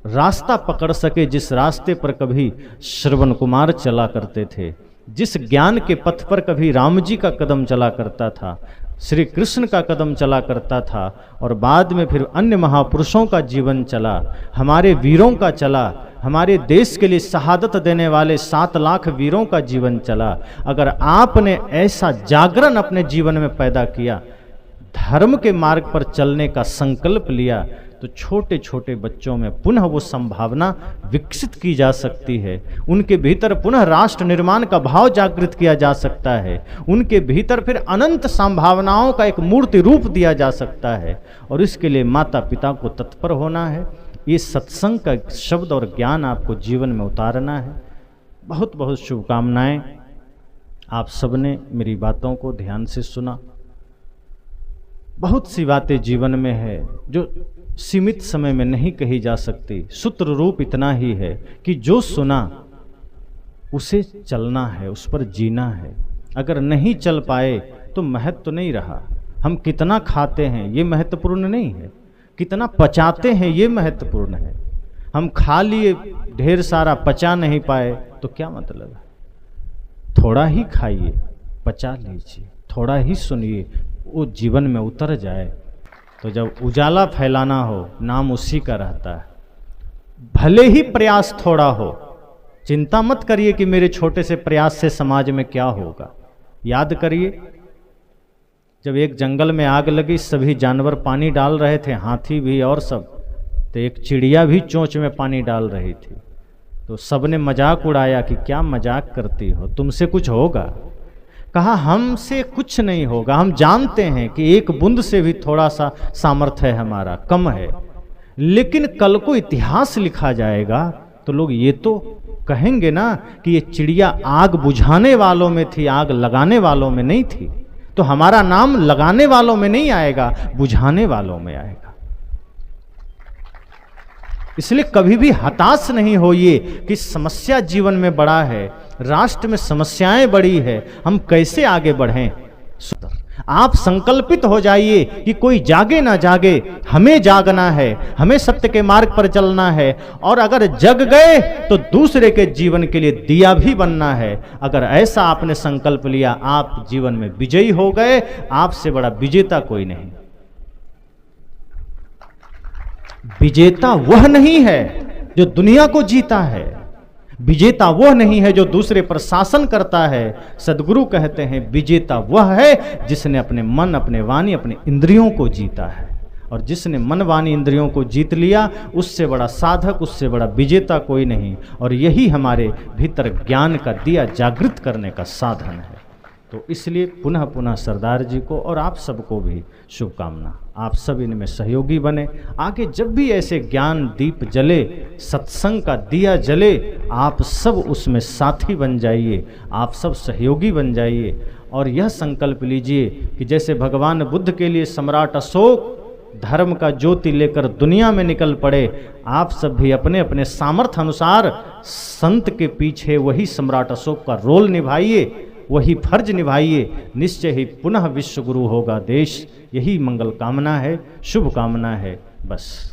Speaker 1: रास्ता पकड़ सके जिस रास्ते पर कभी श्रवण कुमार चला करते थे, जिस ज्ञान के पथ पर कभी राम जी का कदम चला करता था, श्री कृष्ण का कदम चला करता था, और बाद में फिर अन्य महापुरुषों का जीवन चला, हमारे वीरों का चला, हमारे देश के लिए शहादत देने वाले 7 लाख वीरों का जीवन चला। अगर आपने ऐसा जागरण अपने जीवन में पैदा किया, धर्म के मार्ग पर चलने का संकल्प लिया, तो छोटे छोटे बच्चों में पुनः वो संभावना विकसित की जा सकती है, उनके भीतर पुनः राष्ट्र निर्माण का भाव जागृत किया जा सकता है, उनके भीतर फिर अनंत संभावनाओं का एक मूर्ति रूप दिया जा सकता है। और इसके लिए माता पिता को तत्पर होना है। ये सत्संग का शब्द और ज्ञान आपको जीवन में उतारना है। बहुत बहुत शुभकामनाएं। आप सबने मेरी बातों को ध्यान से सुना। बहुत सी बातें जीवन में है जो सीमित समय में नहीं कही जा सकती। सूत्र रूप इतना ही है कि जो सुना उसे चलना है, उस पर जीना है। अगर नहीं चल पाए तो महत्व तो नहीं रहा। हम कितना खाते हैं ये महत्वपूर्ण नहीं है, कितना पचाते हैं ये महत्वपूर्ण है। हम खा लिए ढेर सारा, पचा नहीं पाए तो क्या मतलब है। थोड़ा ही खाइए, पचा लीजिए, थोड़ा ही सुनिए, वो जीवन में उतर जाए। तो जब उजाला फैलाना हो, नाम उसी का रहता है। भले ही प्रयास थोड़ा हो, चिंता मत करिए कि मेरे छोटे से प्रयास से समाज में क्या होगा। याद करिए, जब एक जंगल में आग लगी, सभी जानवर पानी डाल रहे थे, हाथी भी और सब, तो एक चिड़िया भी चोंच में पानी डाल रही थी। तो सबने मजाक उड़ाया कि क्या मजाक करती हो, तुमसे कुछ होगा। कहा हमसे कुछ नहीं होगा, हम जानते हैं कि एक बूंद से भी थोड़ा सा सामर्थ्य है हमारा, कम है, लेकिन कल को इतिहास लिखा जाएगा तो लोग ये तो कहेंगे ना कि ये चिड़िया आग बुझाने वालों में थी, आग लगाने वालों में नहीं थी। तो हमारा नाम लगाने वालों में नहीं आएगा, बुझाने वालों में आएगा। इसलिए कभी भी हताश नहीं होइए कि समस्या जीवन में बड़ा है, राष्ट्र में समस्याएं बड़ी है, हम कैसे आगे बढ़ें। आप संकल्पित हो जाइए कि कोई जागे ना जागे, हमें जागना है, हमें सत्य के मार्ग पर चलना है। और अगर जग गए तो दूसरे के जीवन के लिए दिया भी बनना है। अगर ऐसा आपने संकल्प लिया, आप जीवन में विजयी हो गए। आपसे बड़ा विजेता कोई नहीं। विजेता वह नहीं है जो दुनिया को जीता है, विजेता वह नहीं है जो दूसरे पर शासन करता है। सदगुरु कहते हैं विजेता वह है जिसने अपने मन, अपने वाणी, अपने इंद्रियों को जीता है। और जिसने मन, वाणी, इंद्रियों को जीत लिया, उससे बड़ा साधक, उससे बड़ा विजेता कोई नहीं। और यही हमारे भीतर ज्ञान का दिया जागृत करने का साधन है। तो इसलिए पुनः पुनः सरदार जी को और आप सबको भी शुभकामना। आप सब इनमें सहयोगी बने। आगे जब भी ऐसे ज्ञान दीप जले, सत्संग का दिया जले, आप सब उसमें साथी बन जाइए, आप सब सहयोगी बन जाइए। और यह संकल्प लीजिए कि जैसे भगवान बुद्ध के लिए सम्राट अशोक धर्म का ज्योति लेकर दुनिया में निकल पड़े, आप सब भी अपने अपने सामर्थ्य अनुसार संत के पीछे वही सम्राट अशोक का रोल निभाइए, वही फर्ज निभाइए। निश्चय ही पुनः विश्व गुरु होगा देश। यही मंगल कामना है, शुभ कामना है। बस।